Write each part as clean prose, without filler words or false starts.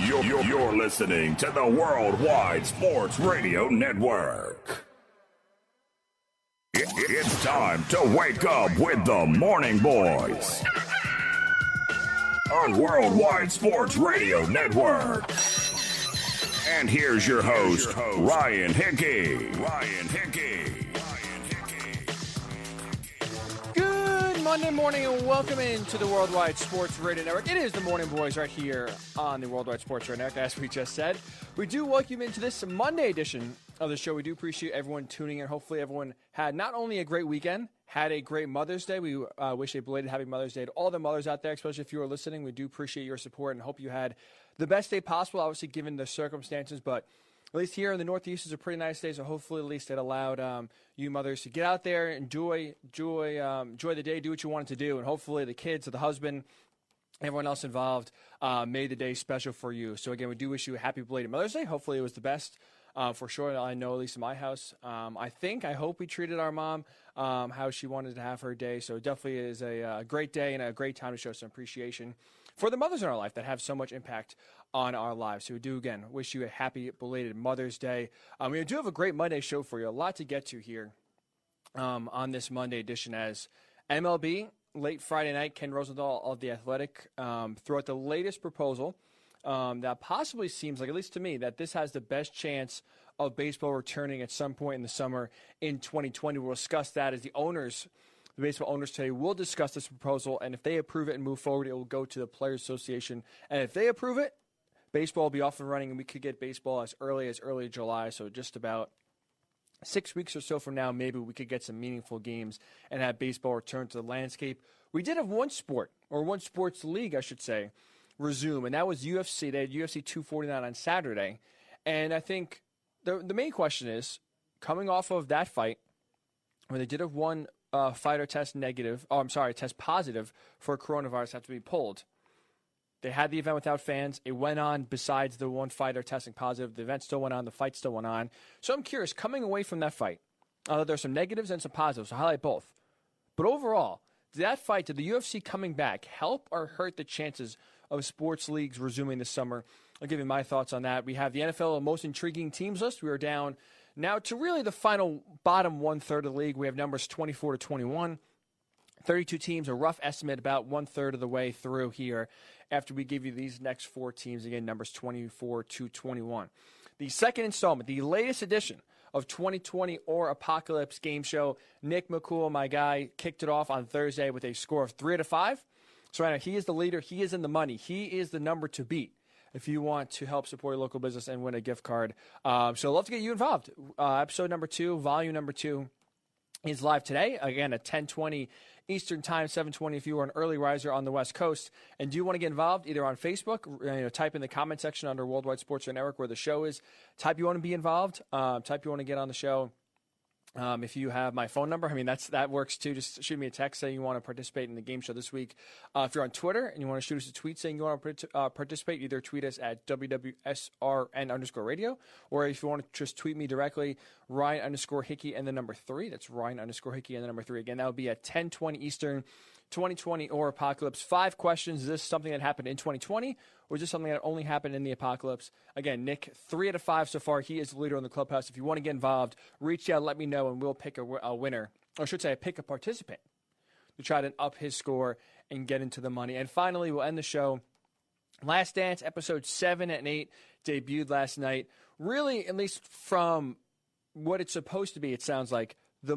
You're listening to the Worldwide Sports Radio Network. It's time to wake up with the Morning Boys on Worldwide Sports Radio Network. And here's your host, Ryan Hickey. Good Monday morning and welcome into the Worldwide Sports Radio Network. It is the Morning Boys right here on the Worldwide Sports Radio Network, as we just said. We do welcome you into this Monday edition of the show. We do appreciate everyone tuning in. Hopefully everyone had not only a great weekend, had a great Mother's Day. We wish a belated happy Mother's Day to all the mothers out there, especially if you are listening. We do appreciate your support and hope you had the best day possible, obviously given the circumstances, but at least here in the Northeast is a pretty nice day, so hopefully at least it allowed you mothers to get out there, enjoy the day, do what you wanted to do, and hopefully the kids or the husband, everyone else involved, made the day special for you. So again, we do wish you a happy belated Mother's Day. Hopefully it was the best for sure. I know, at least in my house. I hope we treated our mom how she wanted to have her day. So it definitely is a great day and a great time to show some appreciation for the mothers in our life that have so much impact on our lives. So we do, again, wish you a happy belated Mother's Day. We do have a great Monday show for you, a lot to get to here on this Monday edition, as MLB, late Friday night, Ken Rosenthal of The Athletic threw out the latest proposal that possibly seems like, at least to me, that this has the best chance of baseball returning at some point in the summer in 2020. We'll discuss that as the baseball owners today will discuss this proposal, and if they approve it and move forward, it will go to the Players Association. And if they approve it, baseball will be off and running, and we could get baseball as early July, so just about 6 weeks or so from now, maybe we could get some meaningful games and have baseball return to the landscape. We did have one sports league, I should say, resume, and that was UFC. They had UFC 249 on Saturday, and I think the main question is, coming off of that fight, where they did have one fighter test positive for coronavirus, have to be pulled. They had the event without fans. It went on besides the one fighter testing positive. The event still went on. The fight still went on. So I'm curious, coming away from that fight, there's some negatives and some positives, so I'll highlight both. But overall, did the UFC coming back help or hurt the chances of sports leagues resuming this summer? I'll give you my thoughts on that. We have the NFL most intriguing teams list. We are down now to really the final bottom one-third of the league. We have numbers 24 to 21. 32 teams, a rough estimate, about one-third of the way through here after we give you these next four teams, again, numbers 24 to 21. The second installment, the latest edition of 2020 or Apocalypse Game Show. Nick McCool, my guy, kicked it off on Thursday with a score of 3 out of 5. So right now, he is the leader. He is in the money. He is the number to beat if you want to help support your local business and win a gift card. So I'd love to get you involved. Episode number 2, volume number 2 is live today, again, at 10:20 Eastern Time, 7:20 if you are an early riser on the West Coast. And do you want to get involved, either on Facebook, type in the comment section under Worldwide Sports Network where the show is. Type you want to be involved. Type you want to get on the show. If you have my phone number, that works too. Just shoot me a text saying you want to participate in the game show this week. If you're on Twitter and you want to shoot us a tweet saying you want to participate, either tweet us at WWSRN_radio, or if you want to just tweet me directly, Ryan_Hickey and the number 3. That's Ryan_Hickey and the number 3. Again, that would be at 10:20 Eastern, 2020 or Apocalypse. 5 questions. Is this something that happened in 2020, or is this something that only happened in the Apocalypse? Again, Nick, 3 out of 5 so far. He is the leader in the clubhouse. If you want to get involved, reach out, let me know, and we'll pick a winner. Or I should say, pick a participant to try to up his score and get into the money. And finally, we'll end the show. Last Dance, episode 7 and 8, debuted last night. Really, at least from what it's supposed to be, it sounds like the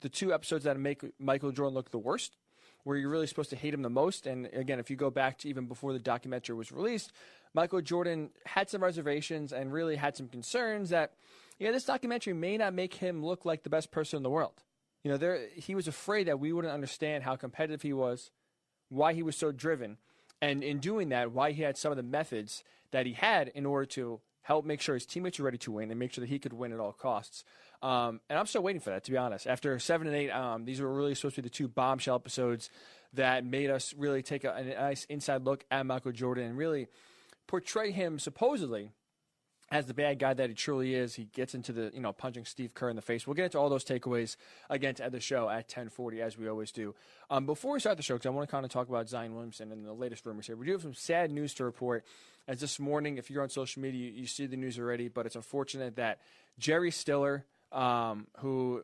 2 episodes that make Michael Jordan look the worst, where you're really supposed to hate him the most. And again, if you go back to even before the documentary was released, Michael Jordan had some reservations and really had some concerns that, this documentary may not make him look like the best person in the world. He was afraid that we wouldn't understand how competitive he was, why he was so driven, and in doing that, why he had some of the methods that he had in order to help make sure his teammates are ready to win and make sure that he could win at all costs. And I'm still waiting for that, to be honest. After 7 and 8, these were really supposed to be the 2 bombshell episodes that made us really take a nice inside look at Michael Jordan and really portray him supposedly as the bad guy that he truly is. He gets into the, punching Steve Kerr in the face. We'll get into all those takeaways again to end the show at 10:40, as we always do. Before we start the show, because I want to kind of talk about Zion Williamson and the latest rumors here, we do have some sad news to report. as this morning, if you're on social media, you see the news already, but it's unfortunate that Jerry Stiller, who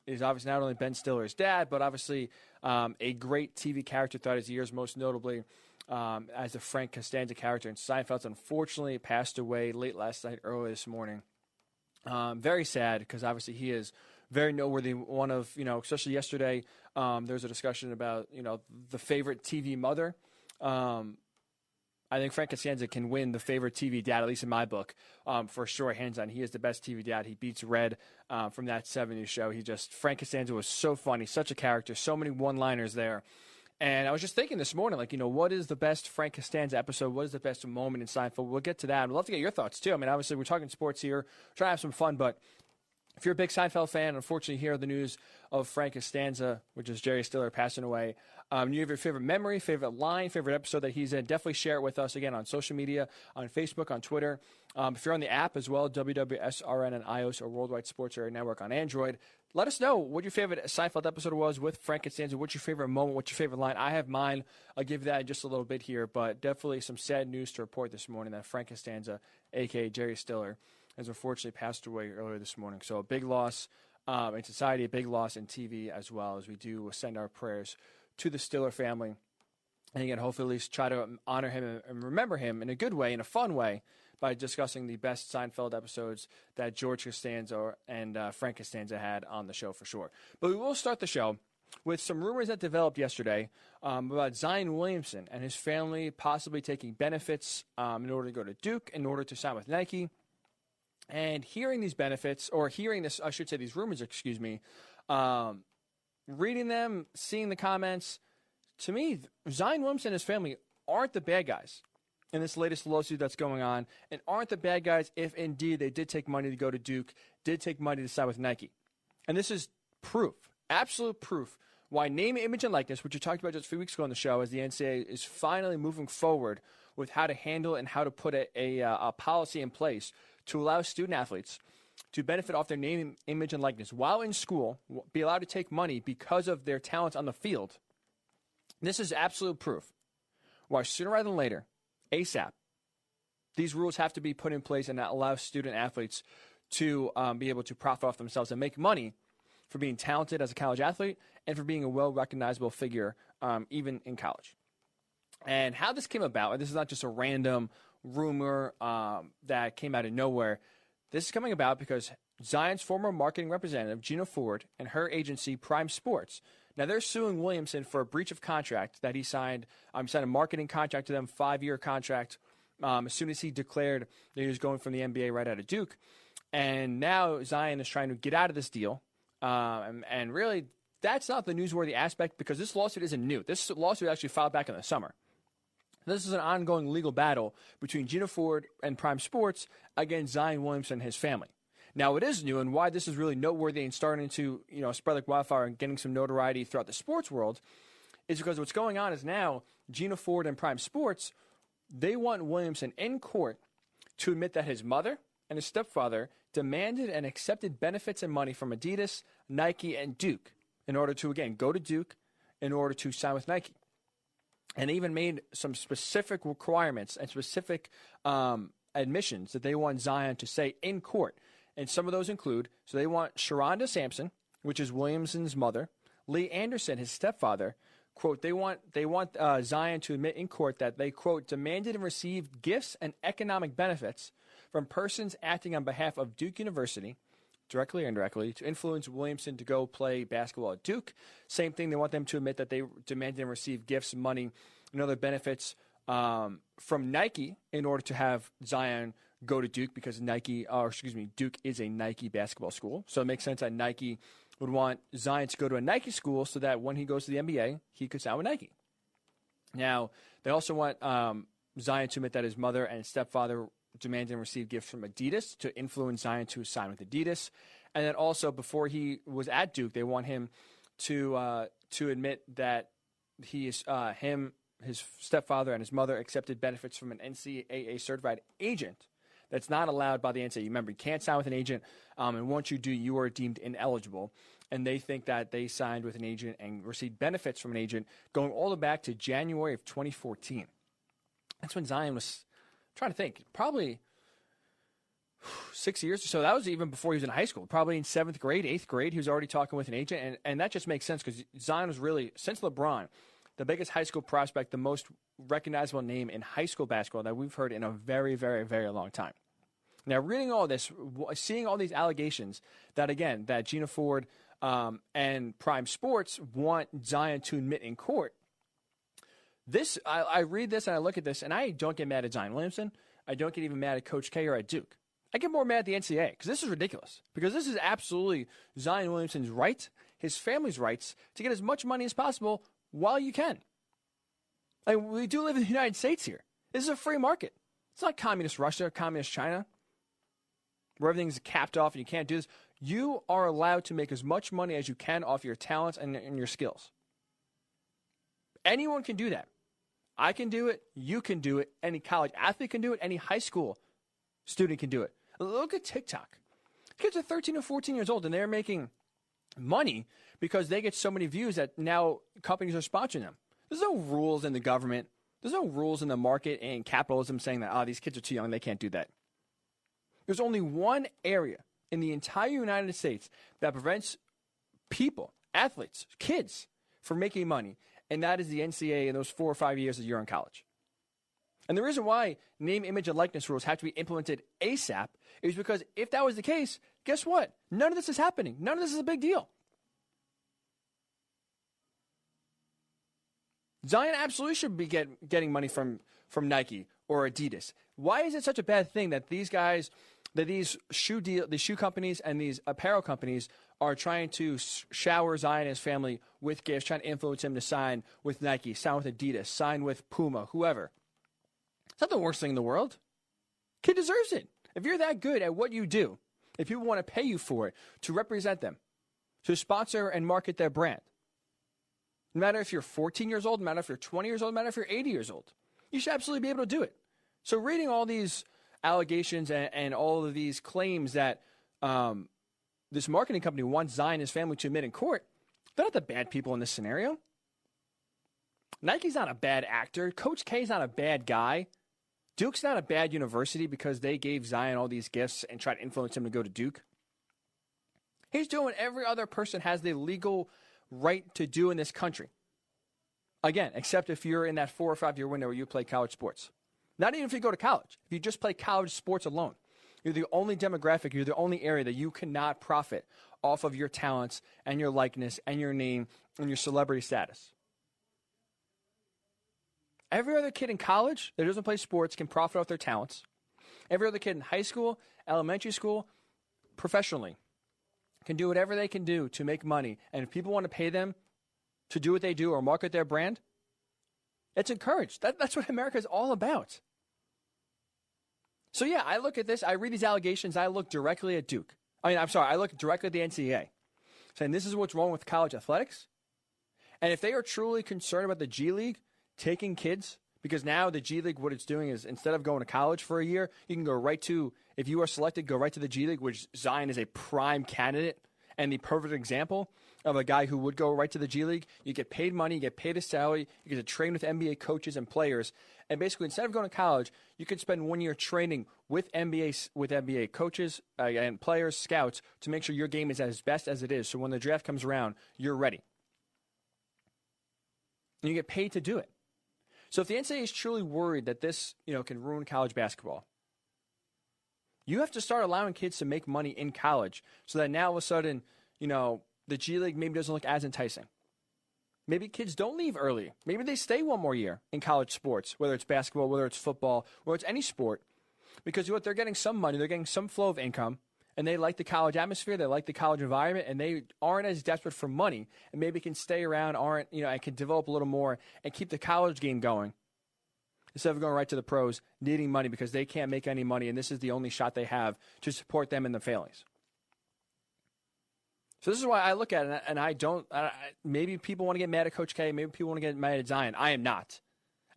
is obviously not only Ben Stiller's dad, but obviously a great TV character throughout his years, most notably as the Frank Costanza character in Seinfeld, unfortunately passed away late last night, early this morning. Very sad, because obviously he is very noteworthy. One of, especially yesterday, there was a discussion about, the favorite TV mother. I think Frank Costanza can win the favorite TV dad, at least in my book, for sure, hands on. He is the best TV dad. He beats Red from that 70s show. Frank Costanza was so funny, such a character, so many one-liners there. And I was just thinking this morning, what is the best Frank Costanza episode? What is the best moment in Seinfeld? We'll get to that. I'd love to get your thoughts, too. I mean, obviously, we're talking sports here, trying to have some fun, but if you're a big Seinfeld fan, unfortunately, hear the news of Frank Costanza, which is Jerry Stiller, passing away. You have your favorite memory, favorite line, favorite episode that he's in. Definitely share it with us, again, on social media, on Facebook, on Twitter. If you're on the app as well, WWSRN on iOS or Worldwide Sports Area Network on Android, let us know what your favorite Seinfeld episode was with Frank Costanza. What's your favorite moment? What's your favorite line? I have mine. I'll give you that in just a little bit here, but definitely some sad news to report this morning that Frank Costanza, a.k.a. Jerry Stiller, has unfortunately passed away earlier this morning. So a big loss in society, a big loss in TV as well, as we do send our prayers to the Stiller family. And again, hopefully at least try to honor him and remember him in a good way, in a fun way, by discussing the best Seinfeld episodes that George Costanza and Frank Costanza had on the show for sure. But we will start the show with some rumors that developed yesterday about Zion Williamson and his family possibly taking benefits in order to go to Duke, in order to sign with Nike. And hearing these benefits, or hearing this, I should say these rumors, reading them, seeing the comments, to me, Zion Williamson and his family aren't the bad guys in this latest lawsuit that's going on, and aren't the bad guys if indeed they did take money to go to Duke, did take money to sign with Nike. And this is proof, absolute proof, why name, image, and likeness, which we talked about just a few weeks ago on the show, as the NCAA is finally moving forward with how to handle and how to put a policy in place to allow student athletes to benefit off their name, image, and likeness while in school, be allowed to take money because of their talents on the field. This is absolute proof why sooner rather than later, ASAP, these rules have to be put in place and allow student athletes to be able to profit off themselves and make money for being talented as a college athlete and for being a well-recognizable figure even in college. And how this came about, and this is not just a random rumor that came out of nowhere. This is coming about because Zion's former marketing representative, Gina Ford, and her agency, Prime Sports, now they're suing Williamson for a breach of contract that he signed. Signed a marketing contract to them, 5-year contract, as soon as he declared that he was going from the NBA right out of Duke. And now Zion is trying to get out of this deal. And really, that's not the newsworthy aspect, because this lawsuit isn't new. This lawsuit actually filed back in the summer. This is an ongoing legal battle between Gina Ford and Prime Sports against Zion Williamson and his family. Now, it is new, and why this is really noteworthy and starting to spread like wildfire and getting some notoriety throughout the sports world is because what's going on is now Gina Ford and Prime Sports, they want Williamson in court to admit that his mother and his stepfather demanded and accepted benefits and money from Adidas, Nike, and Duke in order to, again, go to Duke in order to sign with Nike. And they even made some specific requirements and specific admissions that they want Zion to say in court. And some of those include, so they want Sharonda Sampson, which is Williamson's mother, Lee Anderson, his stepfather, quote, they want Zion to admit in court that they, quote, demanded and received gifts and economic benefits from persons acting on behalf of Duke University, directly or indirectly, to influence Williamson to go play basketball at Duke. Same thing, they want them to admit that they demanded and received gifts, money, and other benefits from Nike in order to have Zion go to Duke, because Duke is a Nike basketball school. So it makes sense that Nike would want Zion to go to a Nike school so that when he goes to the NBA, he could sign with Nike. Now, they also want Zion to admit that his mother and stepfather demanded and received gifts from Adidas to influence Zion to sign with Adidas. And then also, before he was at Duke, they want him to admit that his stepfather and his mother accepted benefits from an NCAA certified agent. That's not allowed by the NCAA. Remember, you can't sign with an agent, and once you do, you are deemed ineligible. And they think that they signed with an agent and received benefits from an agent going all the way back to January of 2014. That's when Zion was trying to think, probably 6 years. So that was even before he was in high school, probably in 7th grade, 8th grade. He was already talking with an agent. And that just makes sense because Zion was really, since LeBron, the biggest high school prospect, the most recognizable name in high school basketball that we've heard in a very, very, very long time. Now, reading all this, seeing all these allegations that, again, that Gina Ford and Prime Sports want Zion to admit in court, I read this and I look at this, and I don't get mad at Zion Williamson. I don't get even mad at Coach K or at Duke. I get more mad at the NCAA because this is ridiculous. Because this is absolutely Zion Williamson's right, his family's rights, to get as much money as possible while you can. We do live in the United States here. This is a free market. It's not communist Russia or communist China, where everything's capped off and you can't do this. You are allowed to make as much money as you can off your talents and your skills. Anyone can do that. I can do it. You can do it. Any college athlete can do it. Any high school student can do it. Look at TikTok. Kids are 13 or 14 years old, and they're making money because they get so many views that now companies are sponsoring them. There's no rules in the government. There's no rules in the market and capitalism saying that, these kids are too young, they can't do that. There's only one area in the entire United States that prevents people, athletes, kids, from making money, and that is the NCAA in those 4 or 5 years that you're in college. And the reason why name, image, and likeness rules have to be implemented ASAP is because if that was the case, guess what? None of this is happening. None of this is a big deal. Zion absolutely should be getting money from Nike or Adidas. Why is it such a bad thing that these guys, that these shoe companies and these apparel companies are trying to shower Zion and his family with gifts, trying to influence him to sign with Nike, sign with Adidas, sign with Puma, whoever? It's not the worst thing in the world. Kid deserves it. If you're that good at what you do, if people want to pay you for it, to represent them, to sponsor and market their brand, no matter if you're 14 years old, no matter if you're 20 years old, no matter if you're 80 years old, you should absolutely be able to do it. So reading all these allegations and all of these claims that this marketing company wants Zion and his family to admit in court, they're not the bad people in this scenario. Nike's not a bad actor. Coach K's not a bad guy. Duke's not a bad university because they gave Zion all these gifts and tried to influence him to go to Duke. He's doing what every other person has the legal right to do in this country. Again, except if you're in that 4 or 5 year window where you play college sports. Not even if you go to college. If you just play college sports alone, you're the only demographic, you're the only area that you cannot profit off of your talents and your likeness and your name and your celebrity status. Every other kid in college that doesn't play sports can profit off their talents. Every other kid in high school, elementary school, professionally, can do whatever they can do to make money. And if people want to pay them to do what they do or market their brand, it's encouraged. That's what America is all about. So yeah, I look at this, I read these allegations, I look directly at Duke. I look directly at the NCAA, saying this is what's wrong with college athletics. And if they are truly concerned about the G League taking kids, because now the G League, what it's doing is instead of going to college for a year, you can go right to, if you are selected, go right to the G League, which Zion is a prime candidate and the perfect example of a guy who would go right to the G League. You get paid money, you get paid a salary, you get to train with NBA coaches and players. And basically, instead of going to college, you could spend 1 year training with NBA coaches and players, scouts, to make sure your game is as best as it is. So when the draft comes around, you're ready. And you get paid to do it. So if the NCAA is truly worried that this, can ruin college basketball, you have to start allowing kids to make money in college so that now all of a sudden, the G League maybe doesn't look as enticing. Maybe kids don't leave early. Maybe they stay 1 more year in college sports, whether it's basketball, whether it's football, whether it's any sport, because they're getting some money, they're getting some flow of income, and they like the college atmosphere, they like the college environment, and they aren't as desperate for money, and maybe can stay around, and can develop a little more and keep the college game going instead of going right to the pros, needing money because they can't make any money, and this is the only shot they have to support them in their failings. So this is why I look at it, and I don't. Maybe people want to get mad at Coach K. Maybe people want to get mad at Zion. I am not.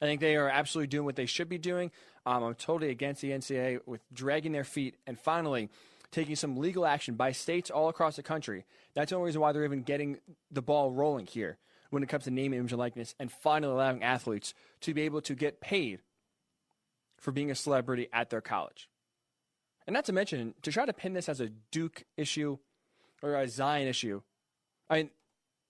I think they are absolutely doing what they should be doing. I'm totally against the NCAA with dragging their feet and finally taking some legal action by states all across the country. That's the only reason why they're even getting the ball rolling here when it comes to name, image, and likeness, and finally allowing athletes to be able to get paid for being a celebrity at their college. And not to mention, to try to pin this as a Duke issue or a Zion issue, I mean,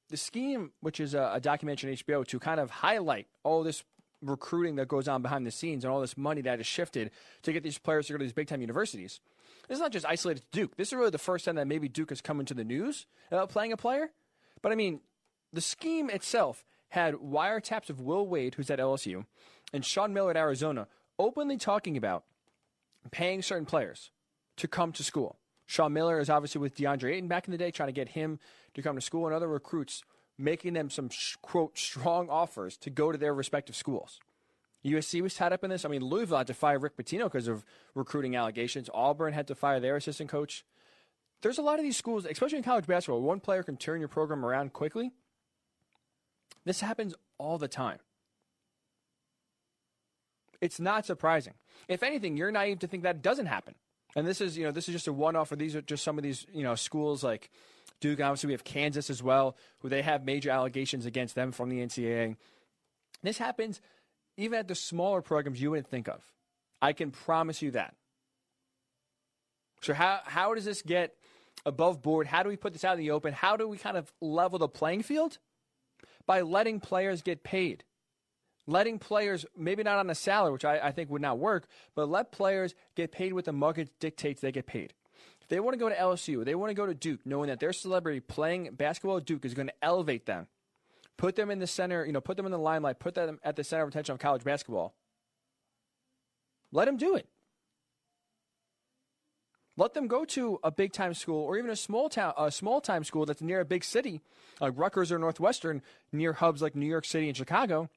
the scheme, which is a documentary on HBO, to kind of highlight all this recruiting that goes on behind the scenes and all this money that is shifted to get these players to go to these big-time universities. This is not just isolated to Duke. This is really the first time that maybe Duke has come into the news about playing a player. But, I mean, the scheme itself had wiretaps of Will Wade, who's at LSU, and Sean Miller at Arizona, openly talking about paying certain players to come to school. Sean Miller is obviously with DeAndre Ayton back in the day, trying to get him to come to school, and other recruits making them some, quote, strong offers to go to their respective schools. USC was tied up in this. I mean, Louisville had to fire Rick Pitino because of recruiting allegations. Auburn had to fire their assistant coach. There's a lot of these schools, especially in college basketball, one player can turn your program around quickly. This happens all the time. It's not surprising. If anything, you're naive to think that doesn't happen. And this is just a one-off, or these are just some of these, schools like Duke. Obviously, we have Kansas as well, who they have major allegations against them from the NCAA. This happens even at the smaller programs you wouldn't think of. I can promise you that. So how does this get above board? How do we put this out in the open? How do we kind of level the playing field? By letting players get paid. Letting players, maybe not on a salary, which I think would not work, but let players get paid what the market dictates they get paid. If they want to go to LSU, they want to go to Duke, knowing that their celebrity playing basketball at Duke is going to elevate them, put them in the center, put them in the limelight, put them at the center of attention of college basketball. Let them do it. Let them go to a big-time school or even a small-time school that's near a big city, like Rutgers or Northwestern, near hubs like New York City and Chicago.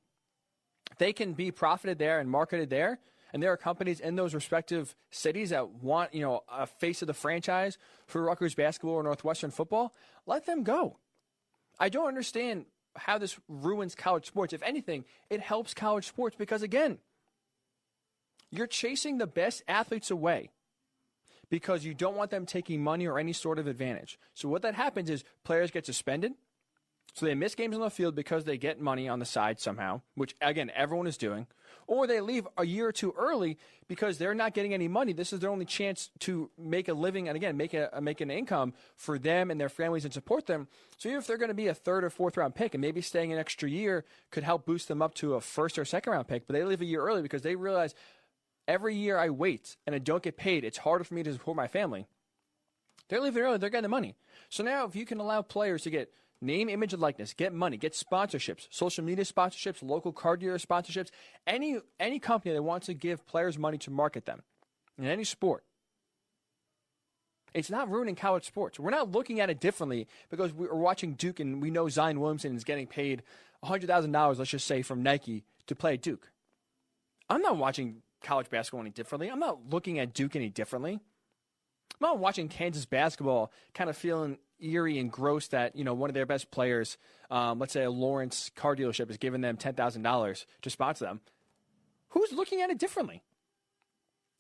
They can be profited there and marketed there, and there are companies in those respective cities that want, a face of the franchise for Rutgers basketball or Northwestern football. Let them go. I don't understand how this ruins college sports. If anything, it helps college sports because, again, you're chasing the best athletes away because you don't want them taking money or any sort of advantage. So what that happens is players get suspended. So they miss games on the field because they get money on the side somehow, which, again, everyone is doing. Or they leave a year or two early because they're not getting any money. This is their only chance to make a living and, again, make an income for them and their families and support them. So even if they're going to be a third or fourth round pick and maybe staying an extra year could help boost them up to a first or second round pick, but they leave a year early because they realize every year I wait and I don't get paid, it's harder for me to support my family. They're leaving early. They're getting the money. So now if you can allow players to get name, image, and likeness, get money, get sponsorships, social media sponsorships, local car dealer sponsorships, any company that wants to give players money to market them in any sport. It's not ruining college sports. We're not looking at it differently because we're watching Duke and we know Zion Williamson is getting paid $100,000, let's just say, from Nike to play at Duke. I'm not watching college basketball any differently. I'm not looking at Duke any differently. I'm not watching Kansas basketball kind of feeling eerie and gross that, one of their best players, let's say a Lawrence car dealership, is giving them $10,000 to sponsor them. Who's looking at it differently?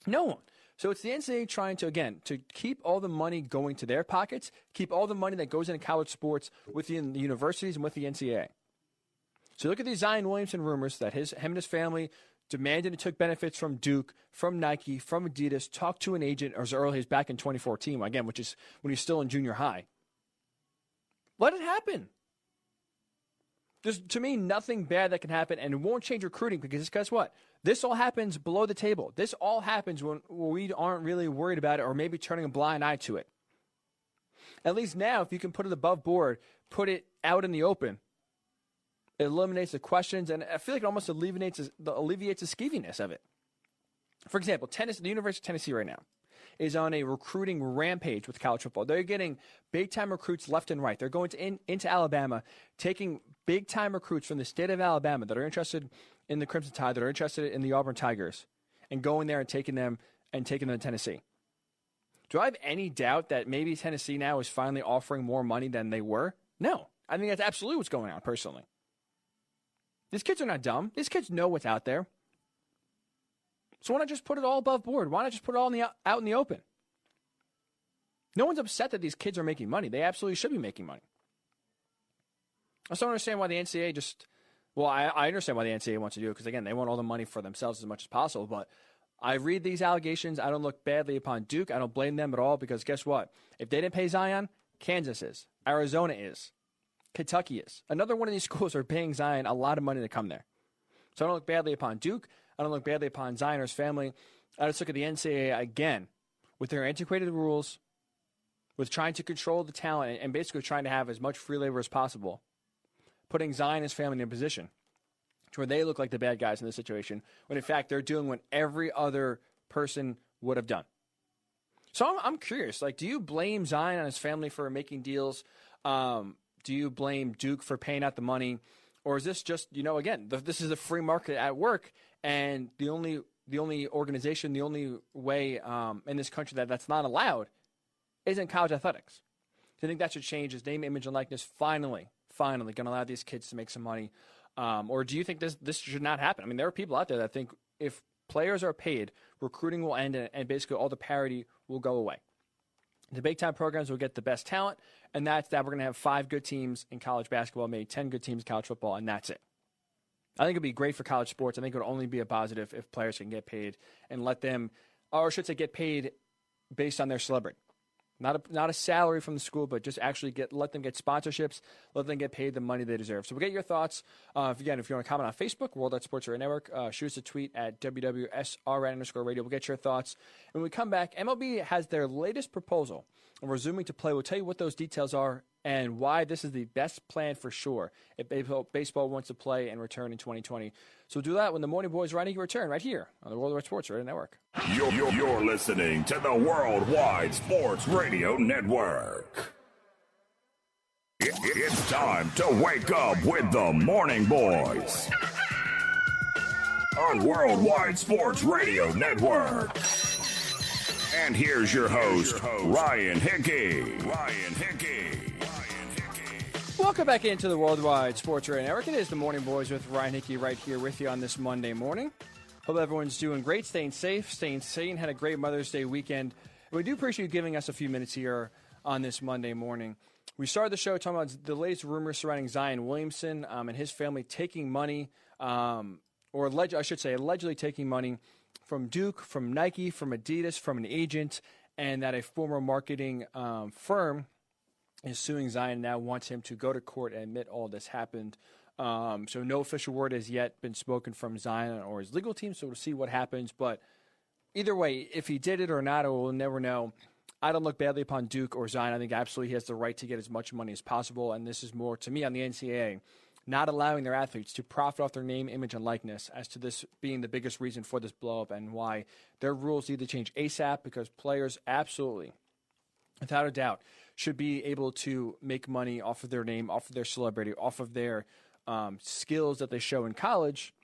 No one. So it's the NCAA trying to keep all the money going to their pockets, keep all the money that goes into college sports within the universities and with the NCAA. So look at these Zion Williamson rumors that him and his family demanded and took benefits from Duke, from Nike, from Adidas, talked to an agent as early as back in 2014, again, which is when he's still in junior high. Let it happen. There's, to me, nothing bad that can happen, and it won't change recruiting because guess what? This all happens below the table. This all happens when we aren't really worried about it or maybe turning a blind eye to it. At least now, if you can put it above board, put it out in the open, it eliminates the questions, and I feel like it almost alleviates the skeeviness of it. For example, the University of Tennessee right now is on a recruiting rampage with college football. They're getting big-time recruits left and right. They're going into Alabama, taking big-time recruits from the state of Alabama that are interested in the Crimson Tide, that are interested in the Auburn Tigers, and going there and taking them to Tennessee. Do I have any doubt that maybe Tennessee now is finally offering more money than they were? No. I think that's absolutely what's going on, personally. These kids are not dumb. These kids know what's out there. So why not just put it all above board? Why not just put it all out in the open? No one's upset that these kids are making money. They absolutely should be making money. I just don't understand why the NCAA I understand why the NCAA wants to do it because, again, they want all the money for themselves as much as possible. But I read these allegations. I don't look badly upon Duke. I don't blame them at all because guess what? If they didn't pay Zion, Kansas is. Arizona is. Kentucky is. Another one of these schools are paying Zion a lot of money to come there. So I don't look badly upon Duke. I don't look badly upon Zion or his family. I just look at the NCAA again with their antiquated rules, with trying to control the talent and basically trying to have as much free labor as possible, putting Zion and his family in a position to where they look like the bad guys in this situation, when in fact they're doing what every other person would have done. So I'm curious, like, do you blame Zion and his family for making deals? Do you blame Duke for paying out the money? Or is this just, again, this is a free market at work, and the only organization, the only way in this country that's not allowed isn't college athletics. Do you think that should change? Is name, image, and likeness finally going to allow these kids to make some money? Or do you think this should not happen? I mean, there are people out there that think if players are paid, recruiting will end and basically all the parity will go away. The big-time programs will get the best talent, and that's that. We're going to have 5 good teams in college basketball, maybe 10 good teams in college football, and that's it. I think it would be great for college sports. I think it would only be a positive if players can get paid and let them, or I should say get paid based on their celebrity. Not a salary from the school, but just actually let them get sponsorships, let them get paid the money they deserve. So we'll get your thoughts. If you want to comment on Facebook, Worldwide Sports Radio Network, shoot us a tweet at WWSRN_radio. We'll get your thoughts. And when we come back, MLB has their latest proposal of resuming to play. We'll tell you what those details are and why this is the best plan for sure if baseball wants to play and return in 2020. So we'll do that when the Morning Boys Riding return right here on the Worldwide Sports Radio Network. You're listening to the Worldwide Sports Radio Network. It's time to wake up with the Morning Boys on Worldwide Sports Radio Network. And here's your host, Ryan Hickey. Welcome back into the Worldwide Sports Radio Network. It is the Morning Boys with Ryan Hickey right here with you on this Monday morning. Hope everyone's doing great, staying safe, staying sane, had a great Mother's Day weekend. We do appreciate you giving us a few minutes here on this Monday morning. We started the show talking about the latest rumors surrounding Zion Williamson and his family taking money, allegedly taking money from Duke, from Nike, from Adidas, from an agent, and that a former marketing firm is suing Zion and now wants him to go to court and admit all this happened. So no official word has yet been spoken from Zion or his legal team, so we'll see what happens. But either way, if he did it or not, we'll never know. I don't look badly upon Duke or Zion. I think absolutely he has the right to get as much money as possible, and this is more, to me, on the NCAA, not allowing their athletes to profit off their name, image, and likeness, as to this being the biggest reason for this blow-up and why their rules need to change ASAP, because players absolutely, without a doubt, should be able to make money off of their name, off of their celebrity, off of their skills that they show in college,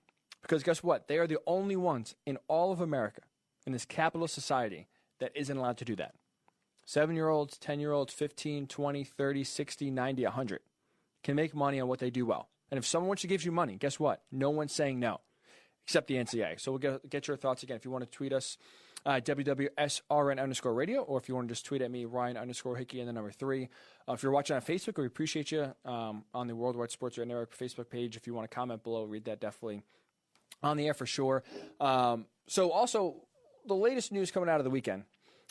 because guess what? They are the only ones in all of America, in this capitalist society, that isn't allowed to do that. 7-year-olds, 10-year-olds, 15, 20, 30, 60, 90, 100 can make money on what they do well. And if someone gives you money, guess what? No one's saying no, except the NCAA. So we'll get your thoughts again. If you want to tweet us, WWSRN_radio, or if you want to just tweet at me, Ryan_Hickey and the number 3. If you're watching on Facebook, we appreciate you on the Worldwide Sports Radio Network Facebook page. If you want to comment below, read that definitely on the air for sure. So also, the latest news coming out of the weekend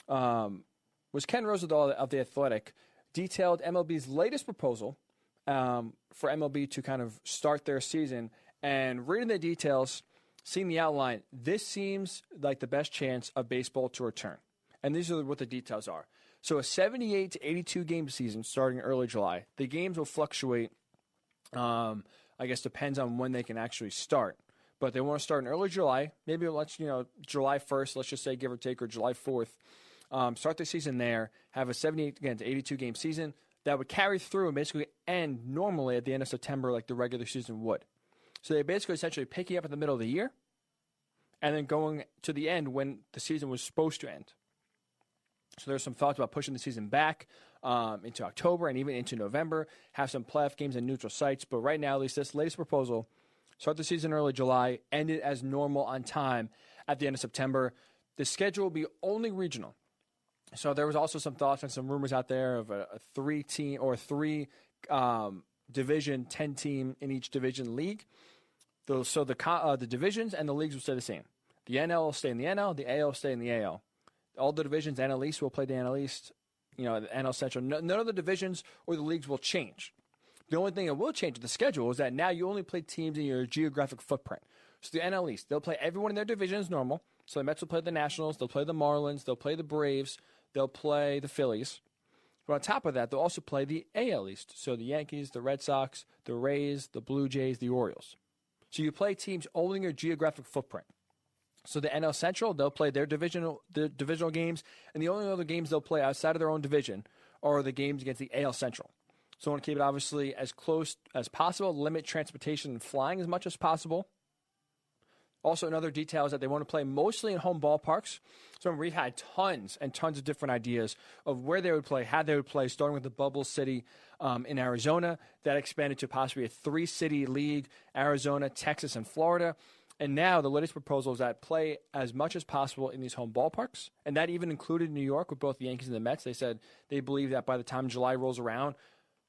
was Ken Rosenthal of The Athletic detailed MLB's latest proposal for MLB to kind of start their season. And reading the details, seeing the outline, this seems like the best chance of baseball to return. And these are what the details are. So a 78 to 82 game season starting early July. The games will fluctuate, I guess depends on when they can actually start. But they want to start in early July, maybe July 1st, let's just say give or take, or July 4th. Start the season there, have a 78 to 82 game season that would carry through and basically end normally at the end of September like the regular season would. So they're basically essentially picking up in the middle of the year and then going to the end when the season was supposed to end. So there's some thoughts about pushing the season back into October and even into November, have some playoff games in neutral sites. But right now, at least this latest proposal, start the season early July, end it as normal on time at the end of September. The schedule will be only regional. So there was also some thoughts and some rumors out there of a 3-team or 3 division, 10-team in each division league. So the divisions and the leagues will stay the same. The NL will stay in the NL. The AL will stay in the AL. All the divisions, NL East will play the NL East. The NL Central. None of the divisions or the leagues will change. The only thing that will change with the schedule is that now you only play teams in your geographic footprint. So the NL East, they'll play everyone in their division as normal. So the Mets will play the Nationals. They'll play the Marlins. They'll play the Braves. They'll play the Phillies. But on top of that, they'll also play the AL East. So the Yankees, the Red Sox, the Rays, the Blue Jays, the Orioles. So you play teams only in your geographic footprint. So the NL Central, they'll play their divisional games, and the only other games they'll play outside of their own division are the games against the AL Central. So I want to keep it obviously as close as possible, limit transportation and flying as much as possible. Also, another detail is that they want to play mostly in home ballparks. So we've had tons and tons of different ideas of where they would play, how they would play, starting with the Bubble City in Arizona. That expanded to possibly a 3-city league, Arizona, Texas, and Florida. And now the latest proposal is that play as much as possible in these home ballparks. And that even included New York with both the Yankees and the Mets. They said they believe that by the time July rolls around,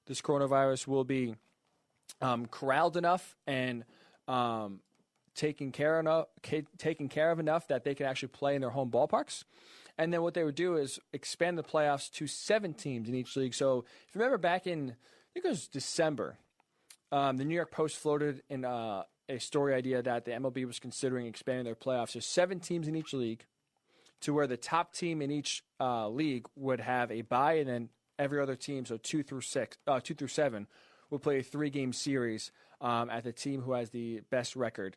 this coronavirus will be corralled enough and taken care of enough that they can actually play in their home ballparks. And then what they would do is expand the playoffs to 7 teams in each league. So if you remember back in, I think it was December, the New York Post floated in a story idea that the MLB was considering expanding their playoffs to 7 teams in each league, to where the top team in each league would have a bye, and then every other team, so 2 through 7, will play a 3-game series at the team who has the best record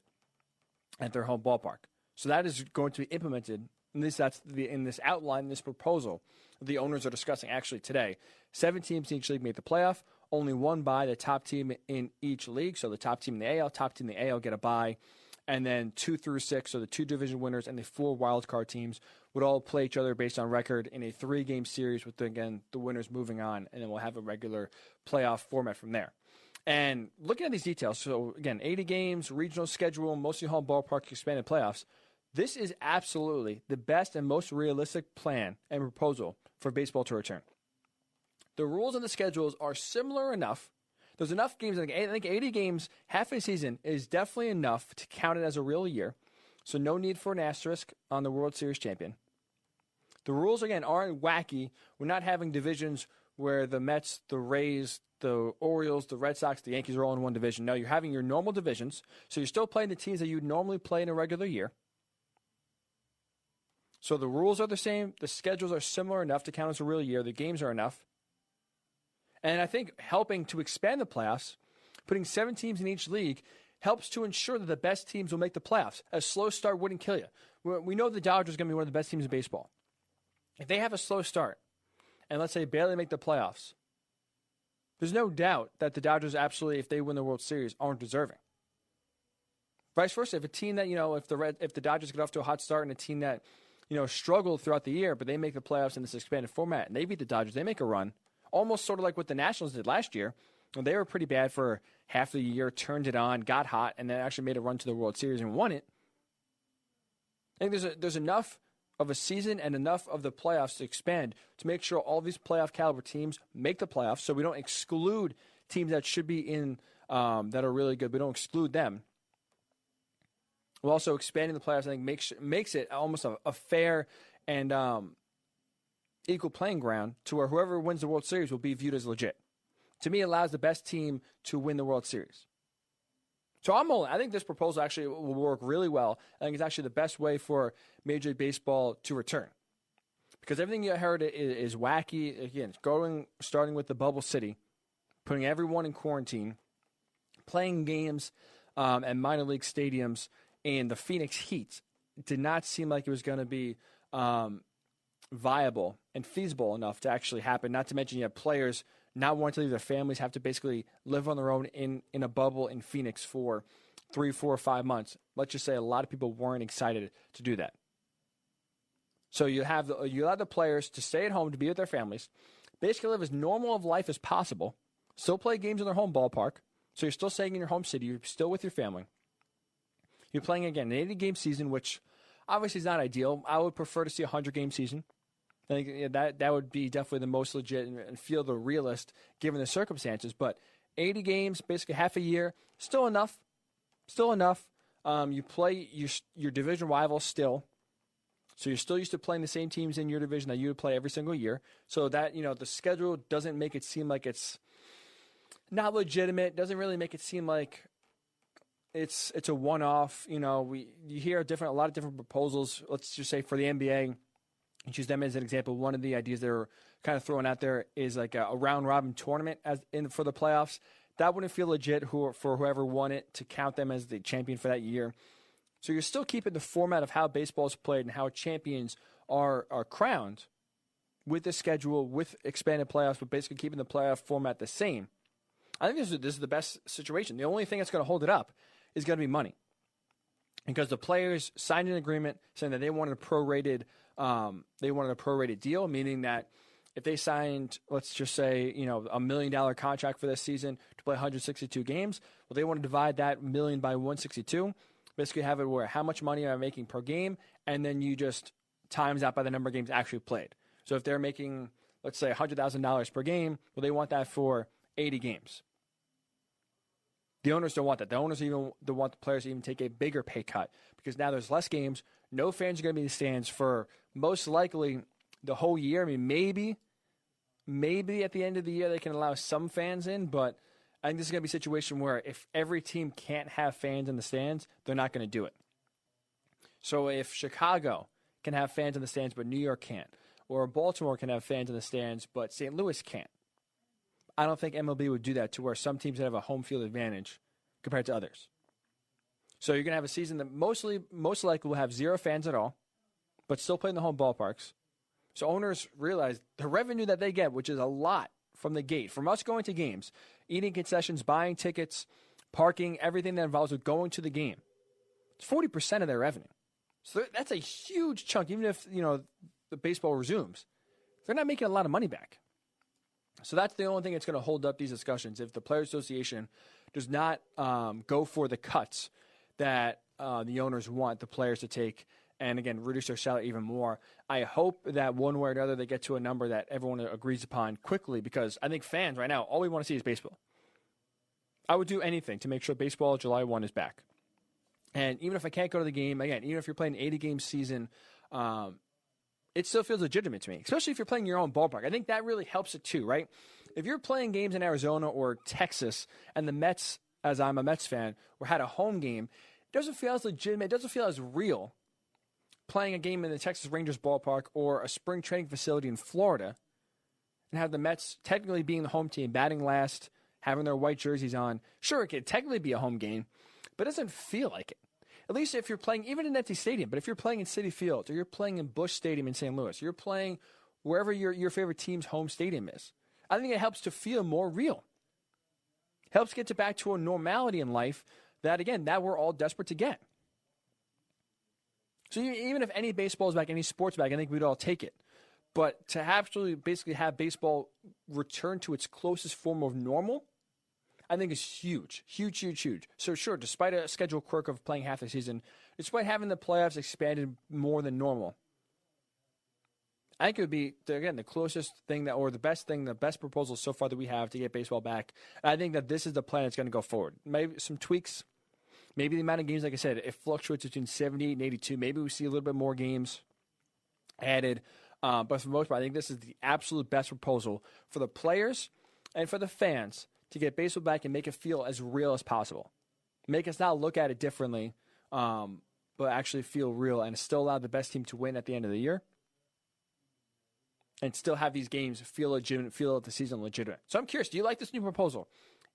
at their home ballpark. So that is going to be implemented. In this outline, in this proposal, the owners are discussing actually today. 7 teams in each league make the playoff. Only one bye, the top team in each league. So the top team in the AL, top team in the AL get a bye. And then 2 through 6, so the 2 division winners and the 4 wildcard teams would all play each other based on record in a 3-game series with, again, the winners moving on. And then we'll have a regular playoff format from there. And looking at these details, so again, 80 games, regional schedule, mostly home ballpark, expanded playoffs. This is absolutely the best and most realistic plan and proposal for baseball to return. The rules and the schedules are similar enough. There's enough games. I think 80 games, half a season, is definitely enough to count it as a real year. So no need for an asterisk on the World Series champion. The rules, again, aren't wacky. We're not having divisions where the Mets, the Rays, the Orioles, the Red Sox, the Yankees are all in one division. No, you're having your normal divisions. So you're still playing the teams that you would normally play in a regular year. So the rules are the same. The schedules are similar enough to count as a real year. The games are enough. And I think helping to expand the playoffs, putting 7 teams in each league, helps to ensure that the best teams will make the playoffs. A slow start wouldn't kill you. We know the Dodgers are going to be one of the best teams in baseball. If they have a slow start, and let's say barely make the playoffs, there's no doubt that the Dodgers absolutely, if they win the World Series, aren't deserving. Vice versa, if a team that, if the Dodgers get off to a hot start and a team that, struggled throughout the year, but they make the playoffs in this expanded format and they beat the Dodgers, they make a run, almost sort of like what the Nationals did last year. They were pretty bad for half the year, turned it on, got hot, and then actually made a run to the World Series and won it. I think there's enough of a season and enough of the playoffs to expand to make sure all these playoff caliber teams make the playoffs, so we don't exclude teams that should be in that are really good. We don't exclude them. We're also expanding the playoffs. I think makes it almost a fair and equal playing ground to where whoever wins the World Series will be viewed as legit. To me, it allows the best team to win the World Series. So I think this proposal actually will work really well. I think it's actually the best way for Major League Baseball to return. Because everything you heard is wacky. Again, starting with the Bubble City, putting everyone in quarantine, playing games at minor league stadiums, and the Phoenix Heat did not seem like it was going to be viable and feasible enough to actually happen. Not to mention you have players not wanting to leave their families, have to basically live on their own in a bubble in Phoenix for 3, 4, 5 months. Let's just say a lot of people weren't excited to do that. So you allow the players to stay at home to be with their families, basically live as normal of life as possible, still play games in their home ballpark, so you're still staying in your home city, you're still with your family. You're playing, again, an 80-game season, which obviously is not ideal. I would prefer to see a 100-game season. I think that would be definitely the most legit and feel the realist given the circumstances. But 80 games, basically half a year, still enough. You play your division rivals still. So you're still used to playing the same teams in your division that you would play every single year. So that, the schedule doesn't make it seem like it's not legitimate. Doesn't really make it seem like it's a one-off. You hear a lot of different proposals. Let's just say for the NBA, and choose them as an example. One of the ideas they're kind of throwing out there is like a round-robin tournament for the playoffs. That wouldn't feel legit for whoever won it to count them as the champion for that year. So you're still keeping the format of how baseball is played and how champions are crowned with the schedule, with expanded playoffs, but basically keeping the playoff format the same. I think this is the best situation. The only thing that's going to hold it up is going to be money. Because the players signed an agreement saying that they wanted a prorated deal, meaning that if they signed, let's just say, $1 million contract for this season to play 162 games, well, they want to divide that million by 162. Basically have it where how much money am I making per game, and then you just times that by the number of games actually played. So if they're making, let's say, $100,000 per game, well, they want that for 80 games. The owners don't want that. The owners don't want the players to even take a bigger pay cut because now there's less games. No fans are going to be in the stands for most likely the whole year. I mean, maybe at the end of the year they can allow some fans in, but I think this is going to be a situation where if every team can't have fans in the stands, they're not going to do it. So if Chicago can have fans in the stands but New York can't, or Baltimore can have fans in the stands but St. Louis can't, I don't think MLB would do that to where some teams have a home field advantage compared to others. So you're going to have a season that most likely will have 0 fans at all, but still play in the home ballparks. So owners realize the revenue that they get, which is a lot from the gate, from us going to games, eating concessions, buying tickets, parking, everything that involves with going to the game. It's 40% of their revenue. So that's a huge chunk, even if, the baseball resumes. They're not making a lot of money back. So that's the only thing that's going to hold up these discussions. If the Players Association does not go for the cuts that the owners want the players to take, and again, reduce their salary even more, I hope that one way or another they get to a number that everyone agrees upon quickly, because I think fans right now, all we want to see is baseball. I would do anything to make sure baseball July 1 is back. And even if I can't go to the game, again, even if you're playing an 80-game season, it still feels legitimate to me, especially if you're playing your own ballpark. I think that really helps it too, right? If you're playing games in Arizona or Texas and the Mets, as I'm a Mets fan, had a home game, it doesn't feel as legitimate, it doesn't feel as real playing a game in the Texas Rangers ballpark or a spring training facility in Florida and have the Mets technically being the home team, batting last, having their white jerseys on. Sure, it could technically be a home game, but it doesn't feel like it. At least if you're playing even in an empty stadium, but if you're playing in Citi Field or you're playing in Busch Stadium in St. Louis, you're playing wherever your favorite team's home stadium is, I think it helps to feel more real. Helps get back to a normality in life that we're all desperate to get. So even if any baseball is back, any sports back, I think we'd all take it. But to actually basically have baseball return to its closest form of normal, I think is huge. Huge, huge, huge. So sure, despite a schedule quirk of playing half the season, despite having the playoffs expanded more than normal, I think it would be, again, the closest thing or the best proposal so far that we have to get baseball back. And I think that this is the plan that's going to go forward. Maybe some tweaks. Maybe the amount of games, like I said, it fluctuates between 78 and 82. Maybe we see a little bit more games added. But for the most part, I think this is the absolute best proposal for the players and for the fans to get baseball back and make it feel as real as possible. Make us not look at it differently, but actually feel real and still allow the best team to win at the end of the year. And still have these games feel legitimate, feel the season legitimate. So I'm curious, do you like this new proposal?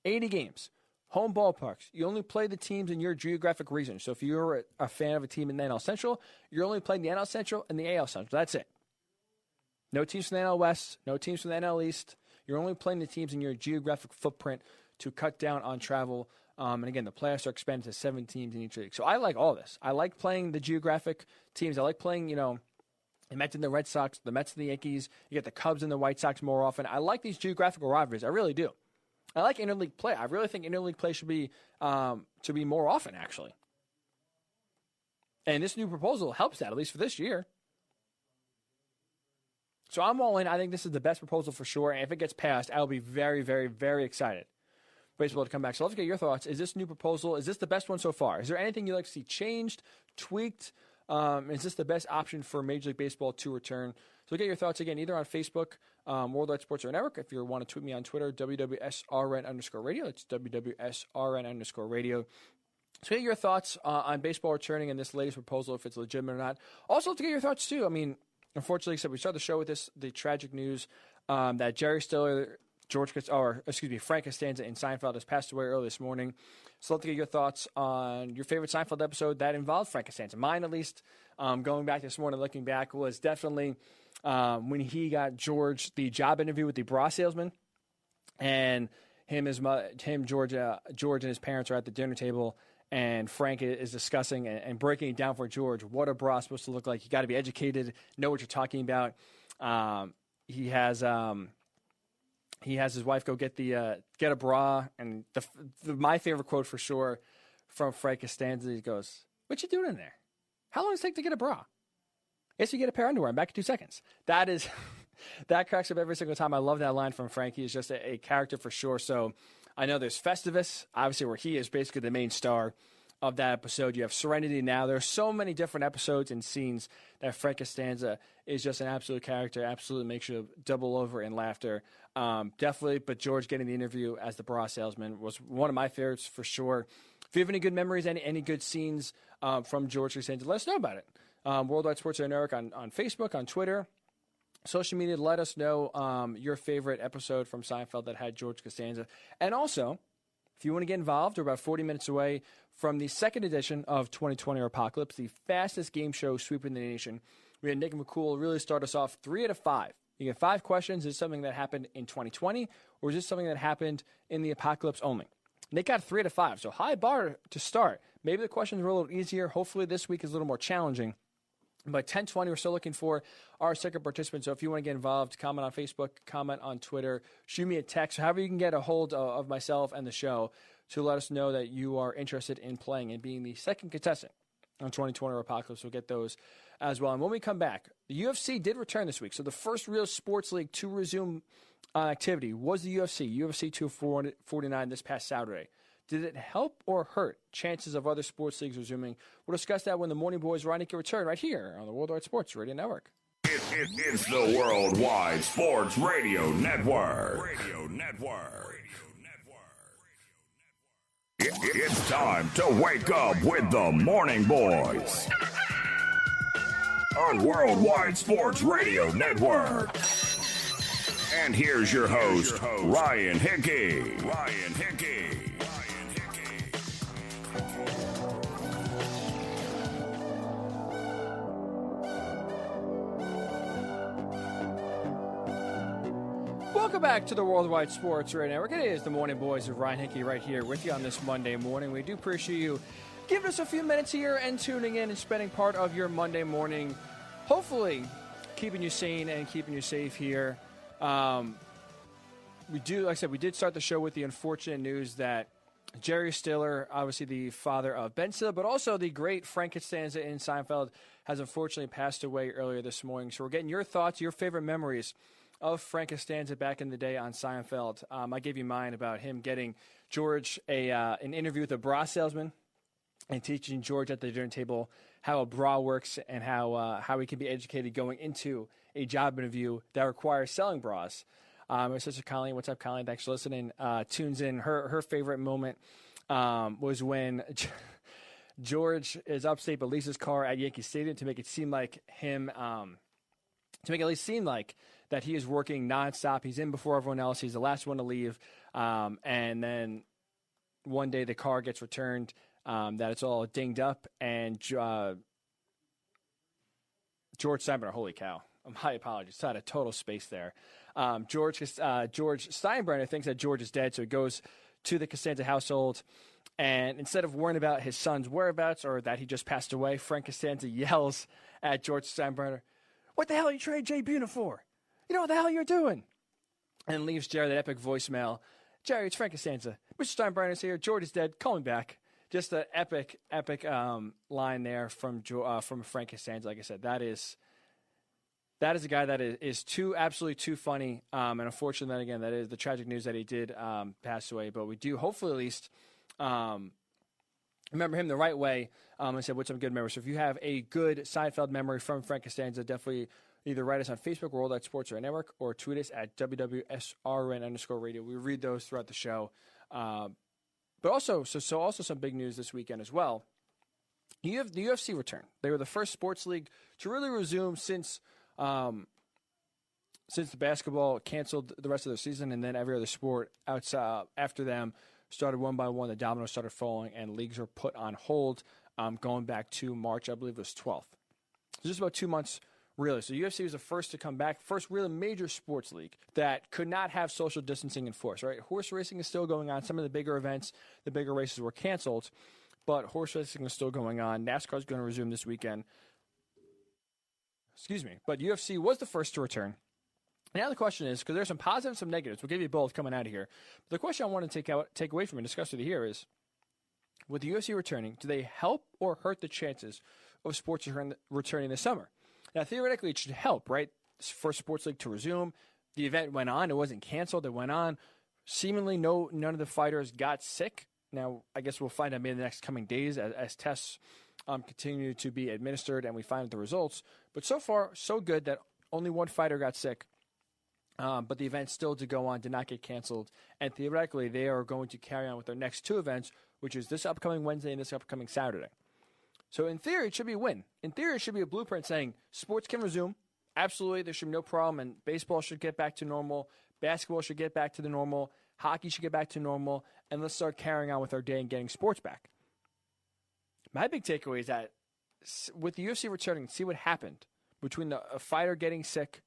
80 games. Home ballparks. You only play the teams in your geographic region. So if you're a fan of a team in the NL Central, you're only playing the NL Central and the AL Central. That's it. No teams from the NL West. No teams from the NL East. You're only playing the teams in your geographic footprint to cut down on travel. And again, the playoffs are expanded to 7 teams in each league. So I like all this. I like playing the geographic teams. I like playing, the Mets and the Red Sox, the Mets and the Yankees. You get the Cubs and the White Sox more often. I like these geographical rivalries. I really do. I like interleague play. I really think interleague play should be to be more often, actually. And this new proposal helps that, at least for this year. So I'm all in. I think this is the best proposal for sure. And if it gets passed, I'll be very, very, very excited baseball to come back. So I'd love to get your thoughts. Is this new proposal, is this the best one so far? Is there anything you'd like to see changed, tweaked? Is this the best option for Major League Baseball to return? So get your thoughts again, either on Facebook, Worldwide Sports Radio Network. If you want to tweet me on Twitter, WWSRN_radio. It's WWSRN_radio. So get your thoughts on baseball returning and this latest proposal, if it's legitimate or not. Also, to get your thoughts, too. I mean, unfortunately, we started the show with the tragic news that Jerry Stiller, Frank Costanza in Seinfeld has passed away early this morning. So I'd love to get your thoughts on your favorite Seinfeld episode that involved Frank Costanza. Mine, at least, going back this morning, looking back, was definitely when he got George the job interview with the bra salesman, and George and his parents are at the dinner table, and Frank is discussing and breaking it down for George what a bra is supposed to look like. You got to be educated, know what you're talking about. He has his wife go get a bra, and my favorite quote for sure from Frank Costanza, he goes, "What you doing in there? How long does it take to get a bra? Yes, you get a pair of underwear. I'm back in 2 seconds." That cracks up every single time. I love that line from Frank. He's just a character for sure. So I know there's Festivus, obviously, where he is basically the main star of that episode. You have Serenity Now. There's so many different episodes and scenes that Frank Costanza is just an absolute character. Absolutely makes you double over in laughter. Definitely, but George getting the interview as the bra salesman was one of my favorites for sure. If you have any good memories, any good scenes from George Costanza, let us know about it. Worldwide Sports Radio Network on Facebook, on Twitter, social media. Let us know your favorite episode from Seinfeld that had George Costanza. And also, if you want to get involved, we're about 40 minutes away from the second edition of 2020 Apocalypse, the fastest game show sweeping the nation. We had Nick McCool really start us off 3 out of 5. You get 5 questions. Is this something that happened in 2020, or is this something that happened in the apocalypse only? Nick got 3 out of 5, so high bar to start. Maybe the questions were a little easier. Hopefully this week is a little more challenging. But 10-20, we're still looking for our second participant. So if you want to get involved, comment on Facebook, comment on Twitter, shoot me a text, however you can get a hold of myself and the show to let us know that you are interested in playing and being the second contestant on 2020 Apocalypse. We'll get those as well. And when we come back, the UFC did return this week. So the first real sports league to resume activity was the UFC 249 this past Saturday. Did it help or hurt chances of other sports leagues resuming? We'll discuss that when the Morning Boys Ryan Hickey return right here on the Worldwide Sports Radio Network. It's the Worldwide Sports Radio Network. It's time to wake up with the Morning Boys on Worldwide Sports Radio Network. And here's your host, Ryan Hickey. Welcome back to the Worldwide Sports Radio Network. It is the Morning Boys of Ryan Hickey right here with you on this Monday morning. We do appreciate you giving us a few minutes here and tuning in and spending part of your Monday morning, hopefully keeping you sane and keeping you safe here. We did start the show with the unfortunate news that Jerry Stiller, obviously the father of Ben Stiller, but also the great Frank Costanza in Seinfeld, has unfortunately passed away earlier this morning. So we're getting your thoughts, your favorite memories of Frank Costanza back in the day on Seinfeld. I gave you mine about him getting George an interview with a bra salesman and teaching George at the dinner table how a bra works and how he can be educated going into a job interview that requires selling bras. My sister Colleen, what's up, Colleen? Thanks for listening. Tunes in. Her favorite moment was when George is upstate but leaves his car at Yankee Stadium to make it seem like him, to make it at least seem like that he is working nonstop. He's in before everyone else. He's the last one to leave. And then one day the car gets returned, that it's all dinged up. And George Steinbrenner, holy cow. My apologies. I had a total space there. George Steinbrenner thinks that George is dead, so he goes to the Costanza household. And instead of worrying about his son's whereabouts or that he just passed away, Frank Costanza yells at George Steinbrenner, "What the hell are you trading Jay Buhner for? You know what the hell you're doing?" And leaves Jerry that epic voicemail. "Jerry, it's Frank Costanza. Mr. Steinbrenner's here. George is dead. Call me back." Just an epic line there from Frank Costanza. Like I said, that That is a guy that is absolutely too funny. And unfortunately, again, that is the tragic news that he did pass away. But we do hopefully at least remember him the right way and say what's some good memories. So if you have a good Seinfeld memory from Frank Costanza, definitely either write us on Facebook, Worldwide Sports Radio Network, or tweet us at WWSRN_radio. We read those throughout the show. But also, also some big news this weekend as well. You have the UFC return. They were the first sports league to really resume since the basketball canceled the rest of the season, and then every other sport outside after them started one by one. The dominoes started falling, and leagues were put on hold going back to March, I believe it was 12th. So just about 2 months, really. So UFC was the first to come back, first really major sports league that could not have social distancing enforced, right? Horse racing is still going on. Some of the bigger events, the bigger races were canceled, but horse racing is still going on. NASCAR is going to resume this weekend. Excuse me. But UFC was the first to return. Now the question is, because there's some positives, some negatives. We'll give you both coming out of here. But the question I want to take away from and discuss with you here is, with the UFC returning, do they help or hurt the chances of sports returning this summer? Now, theoretically, it should help, right? For sports league to resume. The event went on. It wasn't canceled. It went on. Seemingly, none of the fighters got sick. Now, I guess we'll find out maybe in the next coming days as tests continue to be administered and we find out the results. But so far, so good that only one fighter got sick. But the event still did go on, did not get canceled. And theoretically, they are going to carry on with their next two events, which is this upcoming Wednesday and this upcoming Saturday. So in theory, it should be a win. In theory, it should be a blueprint saying sports can resume. Absolutely, there should be no problem. And baseball should get back to normal. Basketball should get back to the normal. Hockey should get back to normal. And let's start carrying on with our day and getting sports back. My big takeaway is that with the UFC returning, see what happened between a fighter getting sick.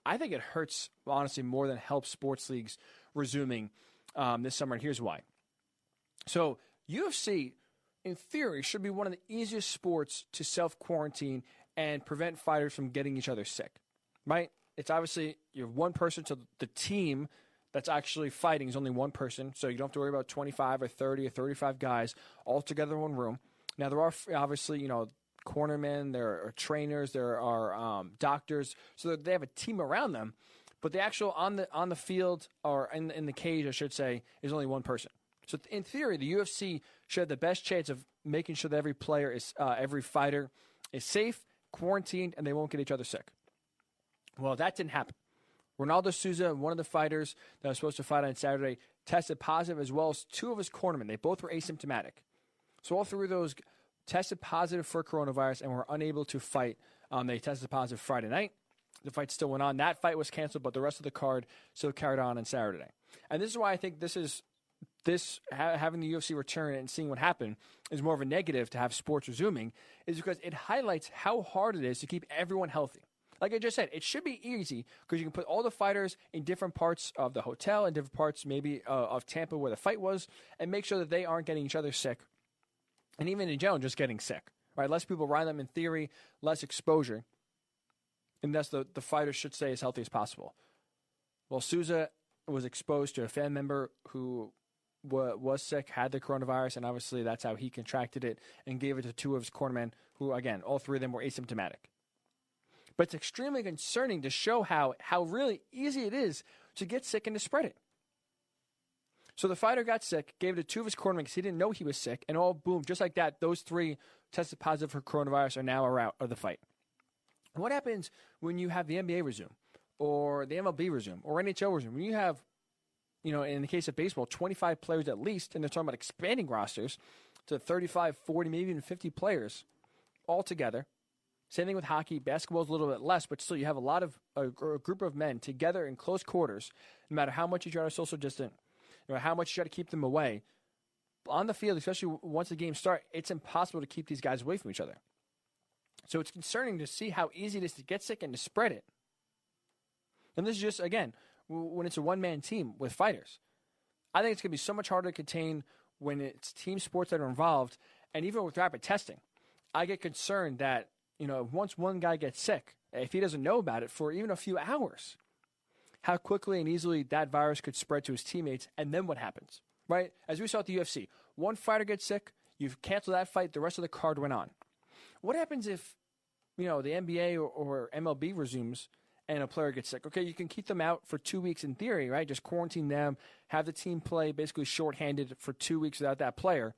I think it hurts, honestly, more than helps sports leagues resuming this summer. And here's why. So UFC, in theory, should be one of the easiest sports to self-quarantine and prevent fighters from getting each other sick, right? It's obviously you have one person, so the team that's actually fighting is only one person, so you don't have to worry about 25 or 30 or 35 guys all together in one room. Now, there are obviously, cornermen, there are trainers, there are doctors, so they have a team around them, but the actual on the field or in the cage, I should say, is only one person. So in theory, the UFC should have the best chance of making sure that every fighter is safe, quarantined, and they won't get each other sick. Well, that didn't happen. Ronaldo Souza, one of the fighters that was supposed to fight on Saturday, tested positive, as well as two of his cornermen. They both were asymptomatic. So all three of those tested positive for coronavirus and were unable to fight. They tested positive Friday night. The fight still went on. That fight was canceled, but the rest of the card still carried on Saturday. And this is why I think having the UFC return and seeing what happened is more of a negative to have sports resuming, is because it highlights how hard it is to keep everyone healthy. Like I just said, it should be easy because you can put all the fighters in different parts of the hotel, in different parts maybe of Tampa where the fight was, and make sure that they aren't getting each other sick. And even in general, just getting sick, right? Less people around them in theory, less exposure. And thus the fighter should stay as healthy as possible. Well, Souza was exposed to a fan member who was sick, had the coronavirus, and obviously that's how he contracted it and gave it to two of his cornermen who, again, all three of them were asymptomatic. But it's extremely concerning to show how really easy it is to get sick and to spread it. So the fighter got sick, gave it to two of his cornermen because he didn't know he was sick, and all boom, just like that, those three tested positive for coronavirus are now out of the fight. What happens when you have the NBA resume, or the MLB resume, or NHL resume? When you have, in the case of baseball, 25 players at least, and they're talking about expanding rosters to 35, 40, maybe even 50 players all together. Same thing with hockey. Basketball is a little bit less, but still you have a group of men together in close quarters, no matter how much you try to social distance, how much you try to keep them away. On the field, especially once the games start, it's impossible to keep these guys away from each other. So it's concerning to see how easy it is to get sick and to spread it. And this is just, again, when it's a one-man team with fighters. I think it's going to be so much harder to contain when it's team sports that are involved, and even with rapid testing. I get concerned that, once one guy gets sick, if he doesn't know about it for even a few hours, how quickly and easily that virus could spread to his teammates, and then what happens, right? As we saw at the UFC, one fighter gets sick, you've canceled that fight, the rest of the card went on. What happens if, the NBA or MLB resumes and a player gets sick, okay, you can keep them out for 2 weeks in theory, right? Just quarantine them, have the team play basically shorthanded for 2 weeks without that player.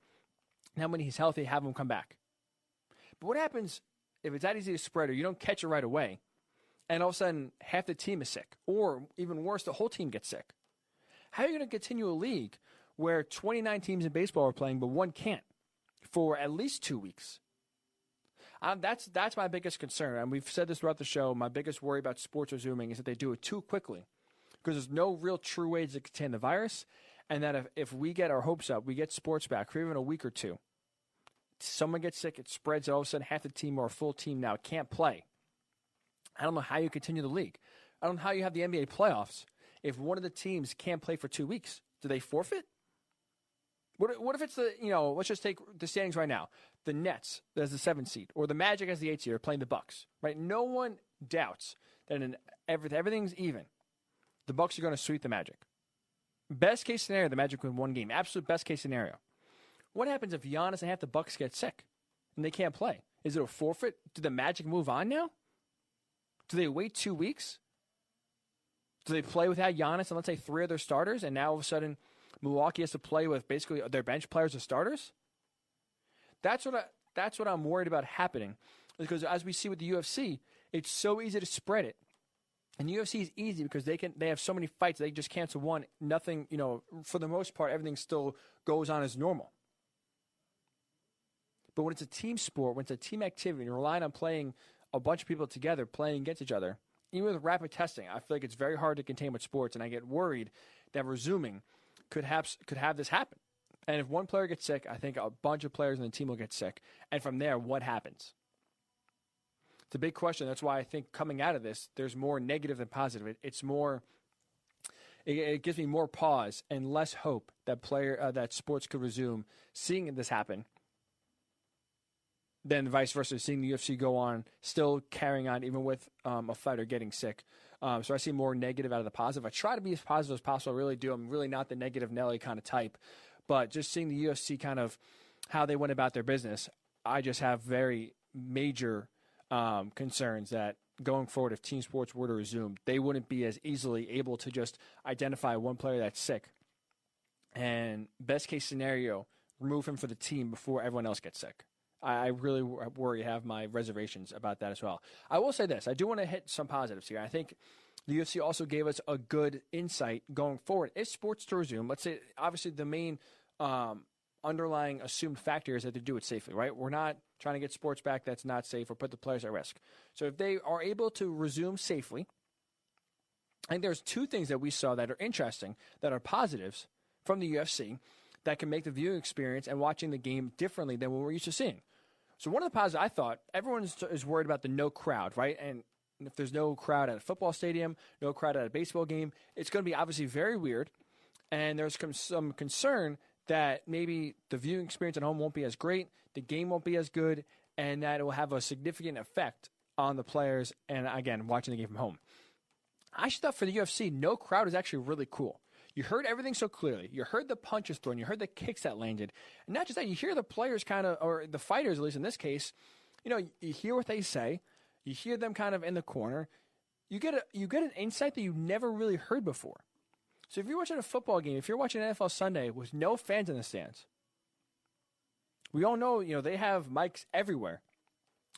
Now when he's healthy, have him come back. But what happens if it's that easy to spread or you don't catch it right away and all of a sudden half the team is sick, or even worse, the whole team gets sick? How are you going to continue a league where 29 teams in baseball are playing but one can't for at least 2 weeks? That's my biggest concern, and we've said this throughout the show. My biggest worry about sports resuming is that they do it too quickly, because there's no real true way to contain the virus, and that if we get our hopes up, we get sports back for even a week or two, someone gets sick, it spreads, and all of a sudden half the team or a full team now can't play. I don't know how you continue the league. I don't know how you have the NBA playoffs if one of the teams can't play for 2 weeks. Do they forfeit? What if it's let's just take the standings right now. The Nets as the 7th seed, or the Magic as the 8th seed, are playing the Bucks, right? No one doubts that everything's even. The Bucks are going to sweep the Magic. Best case scenario, the Magic win one game. Absolute best case scenario. What happens if Giannis and half the Bucks get sick and they can't play? Is it a forfeit? Do the Magic move on now? Do they wait 2 weeks? Do they play without Giannis and let's say 3 of their starters, and now all of a sudden Milwaukee has to play with basically their bench players as starters? That's what I'm worried about happening, because as we see with the UFC, it's so easy to spread it. And the UFC is easy because they have so many fights, they just cancel one. Nothing, for the most part, everything still goes on as normal. But when it's a team sport, when it's a team activity, and you're relying on playing a bunch of people together, playing against each other, even with rapid testing, I feel like it's very hard to contain with sports, and I get worried that resuming could have this happen. And if one player gets sick, I think a bunch of players in the team will get sick. And from there, what happens? It's a big question. That's why I think coming out of this, there's more negative than positive. It gives me more pause and less hope that sports could resume, seeing this happen, than vice versa, seeing the UFC go on, still carrying on even with a fighter getting sick. So I see more negative out of the positive. I try to be as positive as possible. I really do. I'm really not the negative Nelly kind of type. But just seeing the UFC kind of how they went about their business, I just have very major concerns that going forward, if team sports were to resume, they wouldn't be as easily able to just identify one player that's sick and, best case scenario, remove him for the team before everyone else gets sick. I really worry, have my reservations about that as well. I will say this. I do want to hit some positives here. I think the UFC also gave us a good insight going forward. If sports to resume, let's say, obviously the main underlying assumed factor is that they do it safely, right? We're not trying to get sports back that's not safe or put the players at risk. So if they are able to resume safely, I think there's 2 things that we saw that are interesting, that are positives from the UFC that can make the viewing experience and watching the game differently than what we're used to seeing. So one of the positives, I thought, everyone is worried about the no crowd, right? And if there's no crowd at a football stadium, no crowd at a baseball game, it's going to be obviously very weird. And there's some concern that maybe the viewing experience at home won't be as great, the game won't be as good, and that it will have a significant effect on the players and, again, watching the game from home. I actually thought for the UFC, no crowd is actually really cool. You heard everything so clearly. You heard the punches thrown. You heard the kicks that landed. And not just that, you hear the players kind of, or the fighters, at least in this case, you hear what they say. You hear them kind of in the corner. You get an insight that you never really heard before. So if you're watching a football game, if you're watching NFL Sunday with no fans in the stands, we all know, they have mics everywhere.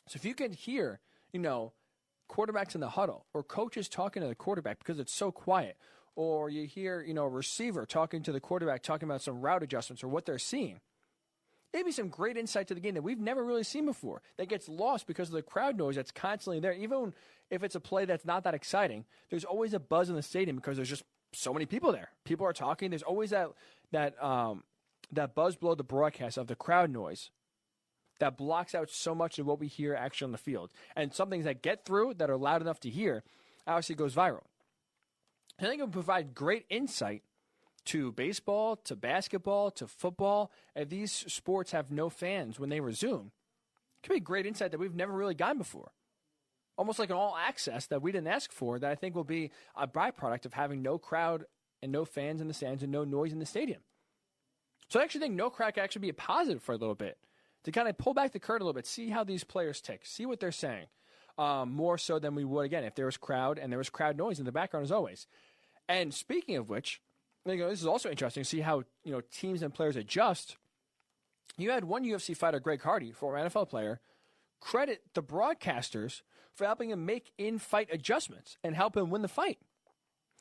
So if you can hear, quarterbacks in the huddle or coaches talking to the quarterback because it's so quiet, or you hear, a receiver talking to the quarterback, talking about some route adjustments or what they're seeing, maybe some great insight to the game that we've never really seen before that gets lost because of the crowd noise that's constantly there. Even if it's a play that's not that exciting, there's always a buzz in the stadium because there's just so many people there. People are talking. There's always that buzz below the broadcast of the crowd noise that blocks out so much of what we hear actually on the field. And some things that get through that are loud enough to hear obviously goes viral. I think it would provide great insight to baseball, to basketball, to football. If these sports have no fans when they resume, it could be great insight that we've never really gotten before. Almost like an all access that we didn't ask for, that I think will be a byproduct of having no crowd and no fans in the stands and no noise in the stadium. So I actually think no crowd can actually be a positive for a little bit, to kind of pull back the curtain a little bit, see how these players tick, see what they're saying. more so than we would, again, if there was crowd and there was crowd noise in the background as always. And speaking of which, this is also interesting to see how teams and players adjust. You had one UFC fighter, Greg Hardy, former NFL player, credit the broadcasters for helping him make in-fight adjustments and help him win the fight.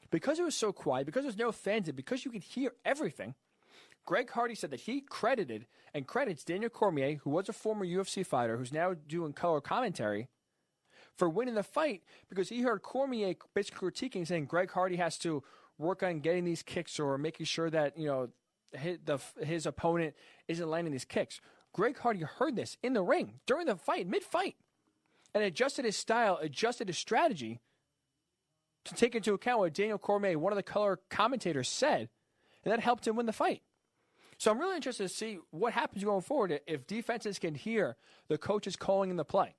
Because it was so quiet, because there's no fans, and because you could hear everything, Greg Hardy said that he credited and credits Daniel Cormier, who was a former UFC fighter, who's now doing color commentary, for winning the fight because he heard Cormier basically critiquing, saying Greg Hardy has to work on getting these kicks or making sure that his opponent isn't landing these kicks. Greg Hardy heard this in the ring during the fight, mid-fight, and adjusted his style, adjusted his strategy to take into account what Daniel Cormier, one of the color commentators, said, and that helped him win the fight. So I'm really interested to see what happens going forward if defenses can hear the coaches calling in the play,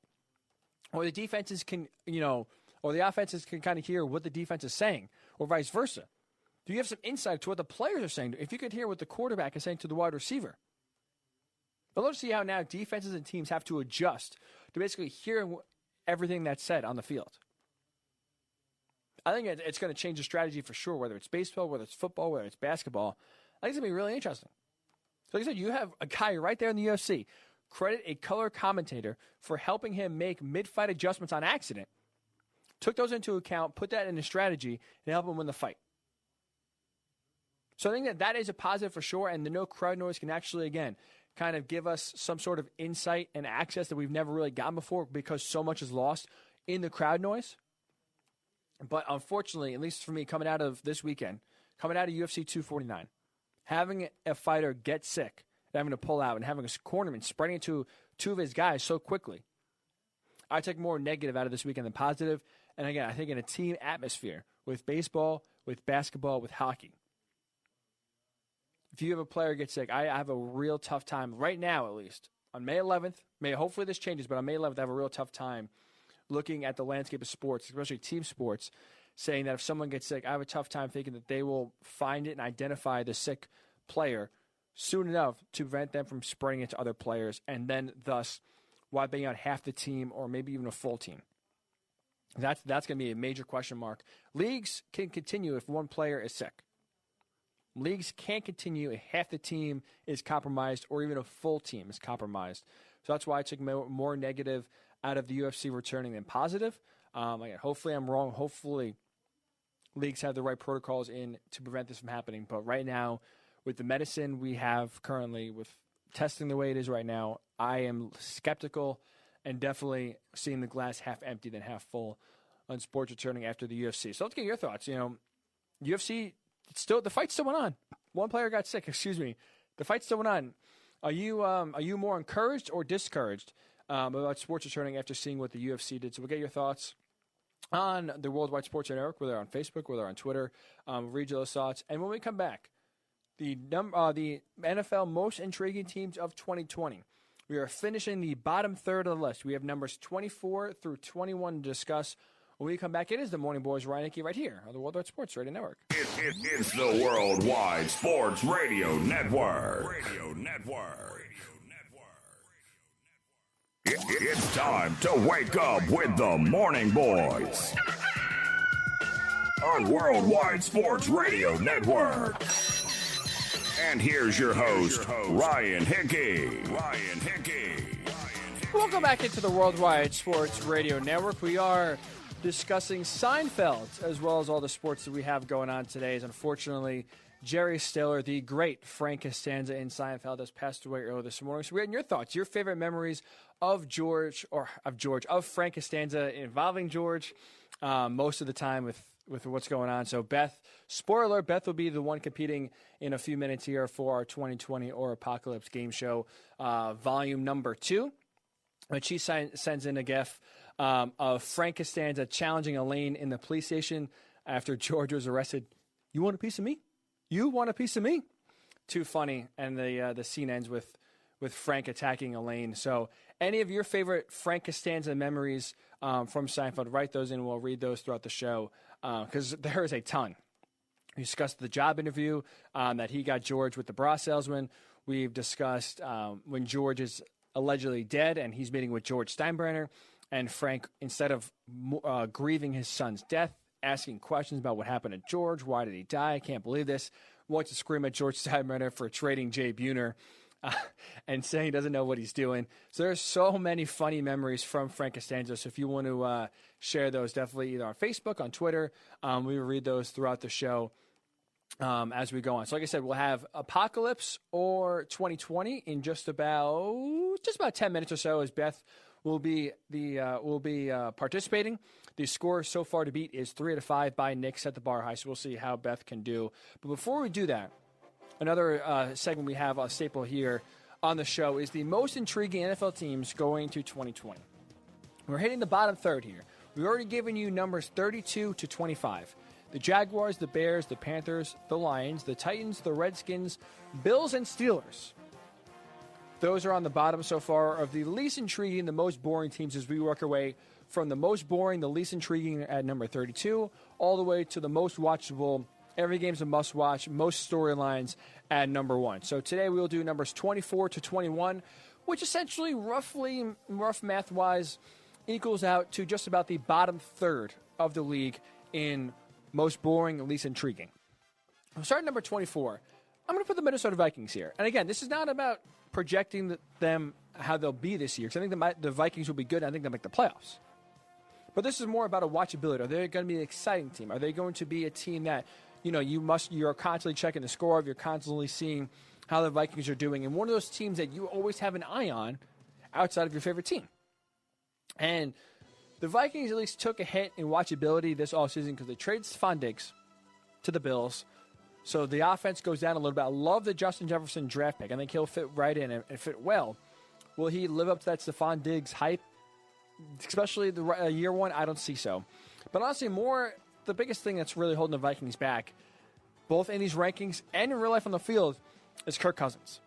or the defenses can, or the offenses can kind of hear what the defense is saying, or vice versa. Do you have some insight to what the players are saying? If you could hear what the quarterback is saying to the wide receiver. But let's see how now defenses and teams have to adjust to basically hear everything that's said on the field. I think it's going to change the strategy for sure, whether it's baseball, whether it's football, whether it's basketball. I think it's going to be really interesting. So like I said, you have a guy right there in the UFC. Credit a color commentator for helping him make mid-fight adjustments on accident. Took those into account, put that in a strategy, and helped him win the fight. So I think that is a positive for sure, and the no crowd noise can actually, again, kind of give us some sort of insight and access that we've never really gotten before because so much is lost in the crowd noise. But unfortunately, at least for me, coming out of this weekend, coming out of UFC 249, having a fighter get sick, and having to pull out, and having a cornerman spreading it to two of his guys so quickly, I take more negative out of this weekend than positive. And again, I think in a team atmosphere with baseball, with basketball, with hockey, if you have a player get sick, I have a real tough time right now, at least on May 11th. Hopefully this changes, but on May 11th, I have a real tough time looking at the landscape of sports, especially team sports, saying that if someone gets sick, I have a tough time thinking that they will find it and identify the sick player soon enough to prevent them from spreading it to other players, and then thus wiping out half the team or maybe even a full team. That's going to be a major question mark. Leagues can continue if one player is sick. Leagues can't continue if half the team is compromised or even a full team is compromised. So that's why I took more negative out of the UFC returning than positive. Again, hopefully I'm wrong. Hopefully leagues have the right protocols in to prevent this from happening. But right now, with the medicine we have currently, with testing the way it is right now, I am skeptical and definitely seeing the glass half empty than half full on sports returning after the UFC. So let's get your thoughts. UFC, the fight still went on. One player got sick, The fight still went on. Are you more encouraged or discouraged about sports returning after seeing what the UFC did? So we'll get your thoughts on the Worldwide Sports Network, whether on Facebook, whether on Twitter. Read those thoughts. And when we come back, the NFL most intriguing teams of 2020. We are finishing the bottom third of the list. We have numbers 24 through 21 to discuss. When we come back, it is the Morning Boys, Ryan Hickey, right here on the Worldwide Sports Radio Network. It's the Worldwide Sports Radio Network. It's time to wake up with the Morning Boys on Worldwide Sports Radio Network. And here's your host, Ryan Hickey. Welcome back into the Worldwide Sports Radio Network. We are discussing Seinfeld as well as all the sports that we have going on today. As unfortunately, Jerry Stiller, the great Frank Costanza in Seinfeld, has passed away earlier this morning. So we're getting your thoughts, your favorite memories of Frank Costanza involving George, most of the time with what's going on. So Beth, spoiler alert, Beth will be the one competing in a few minutes here for our 2020 or Apocalypse Game Show, volume number 2. When she sends in a gif of Frank Costanza challenging Elaine in the police station after George was arrested. You want a piece of me? You want a piece of me? Too funny. And the scene ends with Frank attacking Elaine. So any of your favorite Frank Costanza memories from Seinfeld, write those in. We'll read those throughout the show because there is a ton. We discussed the job interview that he got George with the bra salesman. We've discussed when George is allegedly dead and he's meeting with George Steinbrenner. And Frank, instead of grieving his son's death, asking questions about what happened to George, why did he die? I can't believe this. Wants to scream at George Steinbrenner for trading Jay Buhner and saying he doesn't know what he's doing. So there's so many funny memories from Frank Costanzo. So if you want to share those, definitely either on Facebook, on Twitter. We will read those throughout the show as we go on. So like I said, we'll have Apocalypse or 2020 in just about 10 minutes or so as Beth will be participating. The score so far to beat is 3 out of 5 by Nick. Set the bar high, so we'll see how Beth can do. But before we do that, another segment we have a staple here on the show is the most intriguing NFL teams going to 2020. We're hitting the bottom third here. We've already given you numbers 32 to 25. The Jaguars, the Bears, the Panthers, the Lions, the Titans, the Redskins, Bills, and Steelers. Those are on the bottom so far of the least intriguing, the most boring teams as we work our way from the most boring, the least intriguing at number 32, all the way to the most watchable, every game's a must-watch, most storylines at number 1. So today we will do numbers 24 to 21, which essentially, rough math-wise, equals out to just about the bottom third of the league in most boring, least intriguing. We'll start at number 24. I'm going to put the Minnesota Vikings here. And again, this is not about projecting them how they'll be this year, because I think the Vikings will be good, and I think they'll make the playoffs. But this is more about a watchability. Are they going to be an exciting team? Are they going to be a team that, you're constantly checking the score of, you're constantly seeing how the Vikings are doing, and one of those teams that you always have an eye on outside of your favorite team. And the Vikings at least took a hit in watchability this offseason because they traded Stephon Diggs to the Bills. So the offense goes down a little bit. I love the Justin Jefferson draft pick. I think he'll fit right in and fit well. Will he live up to that Stephon Diggs hype? Especially the year one, I don't see so. But honestly, the biggest thing that's really holding the Vikings back, both in these rankings and in real life on the field, is Kirk Cousins.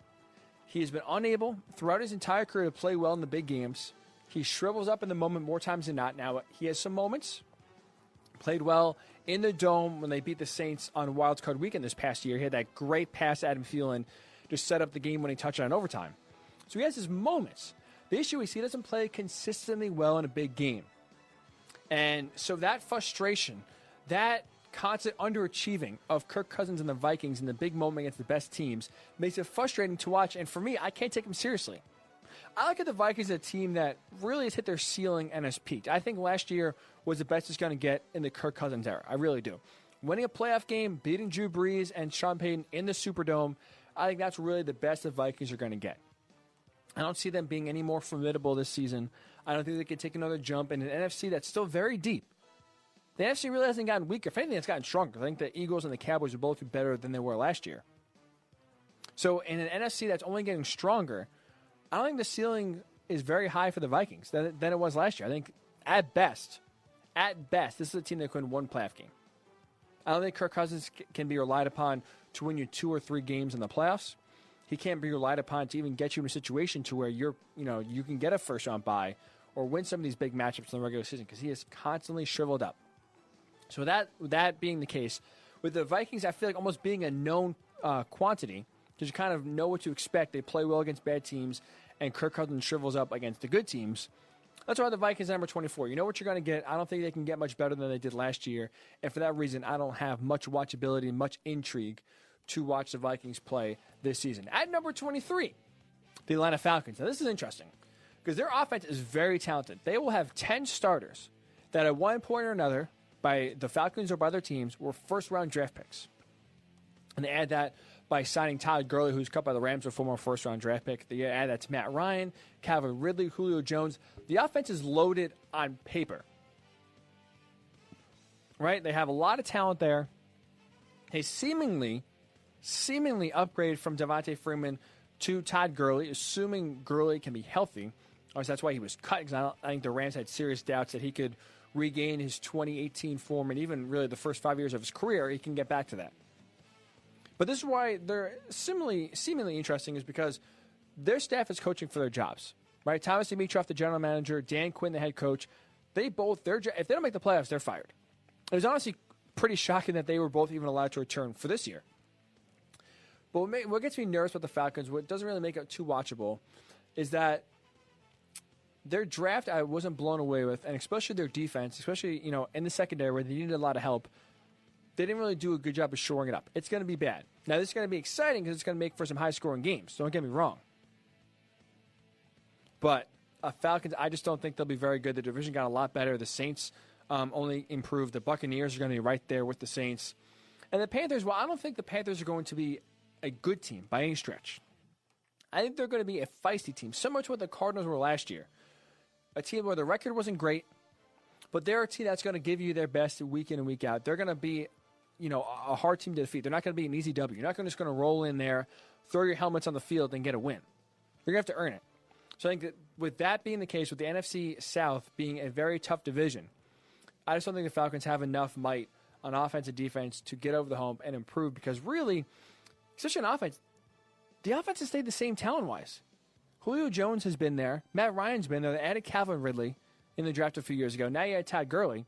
He has been unable throughout his entire career to play well in the big games. He shrivels up in the moment more times than not. Now, he has some moments. Played well in the Dome when they beat the Saints on Wild Card Weekend this past year. He had that great pass to Adam Thielen to set up the game-winning touchdown in overtime. So he has his moments. The issue is he doesn't play consistently well in a big game. And so that frustration, that constant underachieving of Kirk Cousins and the Vikings in the big moment against the best teams makes it frustrating to watch. And for me, I can't take him seriously. I look at the Vikings as a team that really has hit their ceiling and has peaked. I think last year was the best it's going to get in the Kirk Cousins era. I really do. Winning a playoff game, beating Drew Brees and Sean Payton in the Superdome, I think that's really the best the Vikings are going to get. I don't see them being any more formidable this season. I don't think they can take another jump in an NFC that's still very deep. The NFC really hasn't gotten weaker. If anything, it's gotten stronger. I think the Eagles and the Cowboys are both better than they were last year. So in an NFC that's only getting stronger, I don't think the ceiling is very high for the Vikings than it was last year. I think at best, this is a team that could win one playoff game. I don't think Kirk Cousins can be relied upon to win you 2 or 3 games in the playoffs. He can't be relied upon to even get you in a situation to where you can get a first-round bye or win some of these big matchups in the regular season because he is constantly shriveled up. So that being the case, with the Vikings, I feel like almost being a known quantity because you kind of know what to expect. They play well against bad teams, and Kirk Cousins shrivels up against the good teams. That's why the Vikings are number 24. You know what you're going to get. I don't think they can get much better than they did last year, and for that reason, I don't have much watchability and much intrigue to watch the Vikings play this season. At number 23, the Atlanta Falcons. Now, this is interesting because their offense is very talented. They will have 10 starters that at one point or another, by the Falcons or by their teams, were first-round draft picks. And they add that by signing Todd Gurley, who's cut by the Rams, a former first-round draft pick. They add that to Matt Ryan, Calvin Ridley, Julio Jones. The offense is loaded on paper. Right? They have a lot of talent there. They seemingly upgrade from Devontae Freeman to Todd Gurley, assuming Gurley can be healthy. Obviously, that's why he was cut, because I think the Rams had serious doubts that he could regain his 2018 form, and even really the first 5 years of his career, he can get back to that. But this is why they're seemingly interesting, is because their staff is coaching for their jobs. Right? Thomas Dimitroff, the general manager, Dan Quinn, the head coach, if they don't make the playoffs, they're fired. It was honestly pretty shocking that they were both even allowed to return for this year. But what gets me nervous about the Falcons, what doesn't really make it too watchable, is that their draft I wasn't blown away with, and especially their defense, especially, in the secondary where they needed a lot of help. They didn't really do a good job of shoring it up. It's going to be bad. Now, this is going to be exciting because it's going to make for some high-scoring games. Don't get me wrong. But Falcons, I just don't think they'll be very good. The division got a lot better. The Saints only improved. The Buccaneers are going to be right there with the Saints. And the Panthers, well, I don't think the Panthers are going to be a good team by any stretch. I think they're going to be a feisty team, similar to what the Cardinals were last year. A team where the record wasn't great, but they're a team that's going to give you their best week in and week out. They're going to be, a hard team to defeat. They're not going to be an easy W. You're not just going to roll in there, throw your helmets on the field, and get a win. You're going to have to earn it. So I think that with that being the case, with the NFC South being a very tough division, I just don't think the Falcons have enough might on offense and defense to get over the hump and improve because really, especially on offense, the offense has stayed the same talent-wise. Julio Jones has been there. Matt Ryan's been there. They added Calvin Ridley in the draft a few years ago. Now you had Todd Gurley.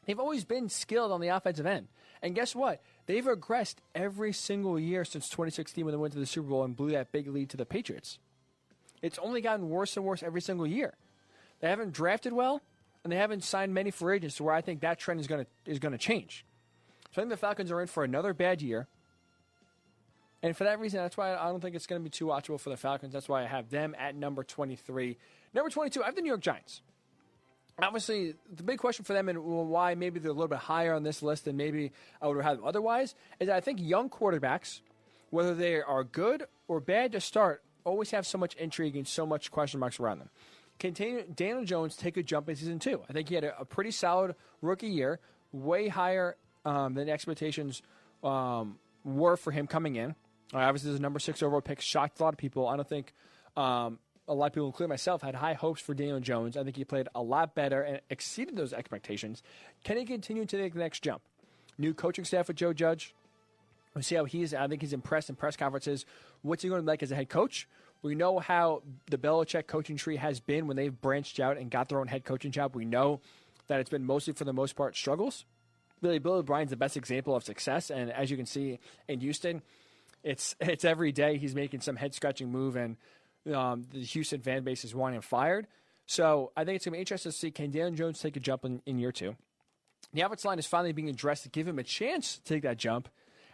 They've always been skilled on the offensive end. And guess what? They've regressed every single year since 2016 when they went to the Super Bowl and blew that big lead to the Patriots. It's only gotten worse and worse every single year. They haven't drafted well, and they haven't signed many free agents to where I think that trend is going to change. So I think the Falcons are in for another bad year. And for that reason, that's why I don't think it's going to be too watchable for the Falcons. That's why I have them at number 23. Number 22, I have the New York Giants. Obviously, the big question for them and why maybe they're a little bit higher on this list than maybe I would have had them otherwise is that I think young quarterbacks, whether they are good or bad to start, always have so much intrigue and so much question marks around them. Can Daniel Jones take a jump in season 2? I think he had a pretty solid rookie year, way higher than expectations were for him coming in. Obviously, there's a number 6 overall pick, shocked a lot of people. I don't think a lot of people, including myself, had high hopes for Daniel Jones. I think he played a lot better and exceeded those expectations. Can he continue to take the next jump? New coaching staff with Joe Judge. We'll see how he is. I think he's impressed in press conferences. What's he going to be like as a head coach? We know how the Belichick coaching tree has been when they've branched out and got their own head coaching job. We know that it's been mostly, for the most part, struggles. Really, Bill O'Brien's the best example of success, and as you can see in Houston, it's every day he's making some head-scratching move, and the Houston fan base is wanting him fired. So I think it's going to be interesting to see, can Daniel Jones take a jump in year 2? The offensive line is finally being addressed to give him a chance to take that jump,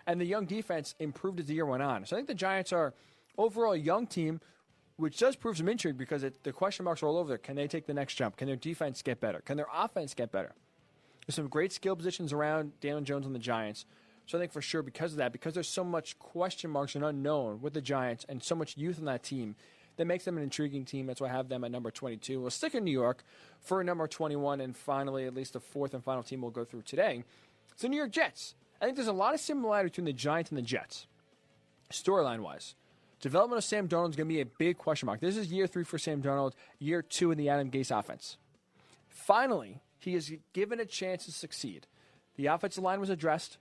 and the young defense improved as the year went on. So I think the Giants are overall a young team, which does prove some intrigue because the question marks are all over there. Can they take the next jump? Can their defense get better? Can their offense get better? There's some great skill positions around Daniel Jones on the Giants. So I think for sure because of that, because there's so much question marks and unknown with the Giants and so much youth on that team, that makes them an intriguing team. That's why I have them at number 22. We'll stick in New York for number 21, and finally, at least the fourth and final team we'll go through today. It's the New York Jets. I think there's a lot of similarity between the Giants and the Jets, storyline-wise. Development of Sam Darnold is going to be a big question mark. This is year 3 for Sam Darnold, year 2 in the Adam Gase offense. Finally, he is given a chance to succeed. The offensive line was addressed,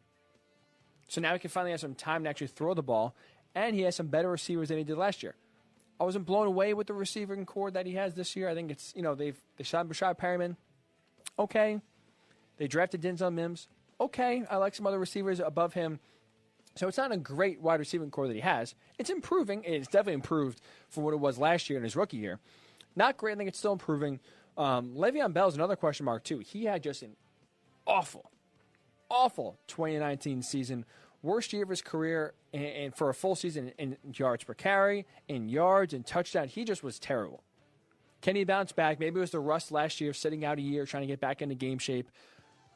so now he can finally have some time to actually throw the ball, and he has some better receivers than he did last year. I wasn't blown away with the receiving core that he has this year. I think it's, they shot Brashad Perriman. Okay. They drafted Denzel Mims. Okay. I like some other receivers above him. So it's not a great wide receiving core that he has. It's improving. It's definitely improved from what it was last year in his rookie year. Not great. I think it's still improving. Le'Veon Bell is another question mark, too. He had just an awful 2019 season. Worst year of his career, and for a full season in yards per carry, in yards, and touchdown, he just was terrible. Can he bounce back? Maybe it was the rust last year, sitting out a year, trying to get back into game shape.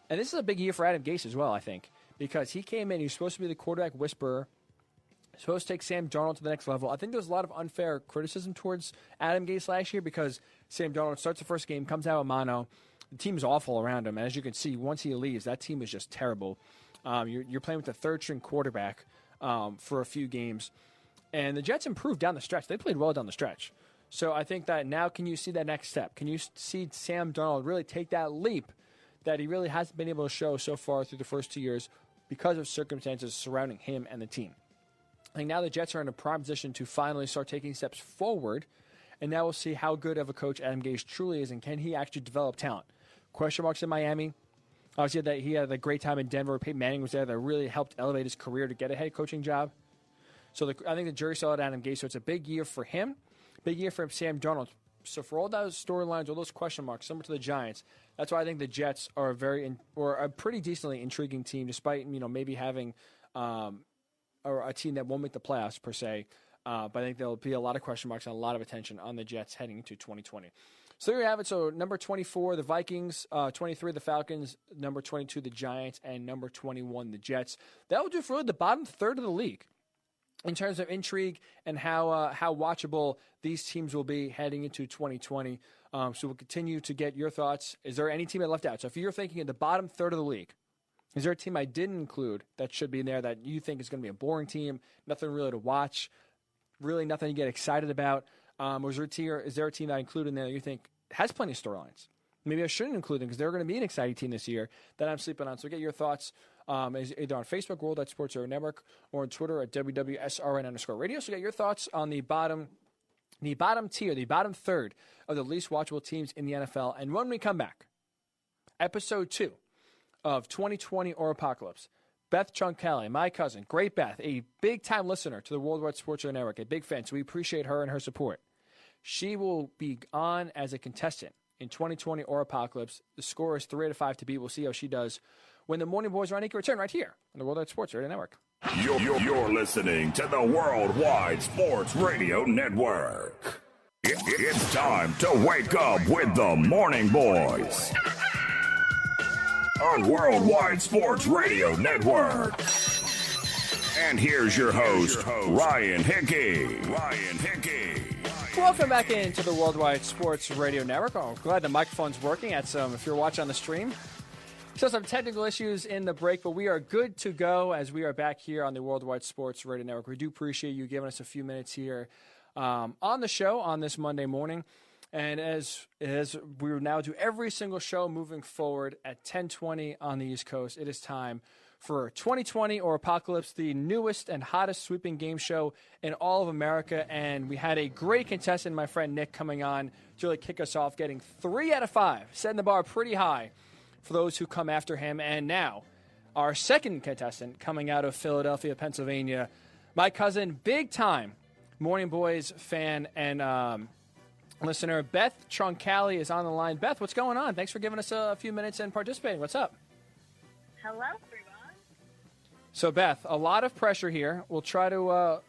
And this is a big year for Adam Gase as well, I think, because he came in, he was supposed to be the quarterback whisperer, supposed to take Sam Darnold to the next level. I think there's a lot of unfair criticism towards Adam Gase last year because Sam Darnold starts the first game, comes out with mono. The team's awful around him. And as you can see, once he leaves, that team is just terrible. You're playing with the third-string quarterback for a few games. And the Jets improved down the stretch. They played well down the stretch. So I think that now can you see that next step? Can you see Sam Darnold really take that leap that he really hasn't been able to show so far through the first 2 years because of circumstances surrounding him and the team? I think now the Jets are in a prime position to finally start taking steps forward, and now we'll see how good of a coach Adam Gase truly is and can he actually develop talent. Question marks in Miami. Obviously, he had a great time in Denver. Peyton Manning was there. That really helped elevate his career to get a head coaching job. So I think the jury's still at Adam Gase. So it's a big year for him, big year for Sam Darnold. So for all those storylines, all those question marks, similar to the Giants, that's why I think the Jets are a pretty decently intriguing team, despite maybe having or a team that won't make the playoffs per se. But I think there'll be a lot of question marks and a lot of attention on the Jets heading into 2020. So there you have it. So number 24, the Vikings, 23, the Falcons, number 22, the Giants, and number 21, the Jets. That will do for really the bottom third of the league in terms of intrigue and how watchable these teams will be heading into 2020. So we'll continue to get your thoughts. Is there any team I left out? So if you're thinking in the bottom third of the league, is there a team I didn't include that should be in there that you think is going to be a boring team, nothing really to watch, really nothing to get excited about? Or is there a team that I included in there that you think has plenty of storylines? Maybe I shouldn't include them because they're going to be an exciting team this year that I'm sleeping on. So get your thoughts either on Facebook, Worldwide Sports Radio Network, or on Twitter at WWSRN_radio. So get your thoughts on the bottom tier, the bottom third of the least watchable teams in the NFL. And when we come back, episode 2 of 2020 or Apocalypse, Beth Chunkali, my cousin, great Beth, a big-time listener to the Worldwide Sports Radio Network, a big fan, so we appreciate her and her support. She will be on as a contestant in 2020 or Apocalypse. The score is 3 out of 5 to beat. We'll see how she does when the Morning Boys are on return right here on the Worldwide Sports Radio Network. You're listening to the Worldwide Sports Radio Network. It's time to wake up with the Morning Boys on Worldwide Sports Radio Network. And here's your host, Ryan Hickey. Welcome back into the Worldwide Sports Radio Network. Oh, glad the microphone's working. If you're watching on the stream. So some technical issues in the break, but we are good to go as we are back here on the Worldwide Sports Radio Network. We do appreciate you giving us a few minutes here on the show on this Monday morning. And as we will now do every single show moving forward at 10:20 on the East Coast, it is time for 2020 or Apocalypse, the newest and hottest sweeping game show in all of America. And we had a great contestant, my friend Nick, coming on to really kick us off, getting 3 out of 5, setting the bar pretty high for those who come after him. And now, our second contestant coming out of Philadelphia, Pennsylvania, my cousin, big-time Morning Boys fan and listener, Beth Chunkali is on the line. Beth, what's going on? Thanks for giving us a few minutes and participating. What's up? Hello, everyone. So, Beth, a lot of pressure here. We'll try to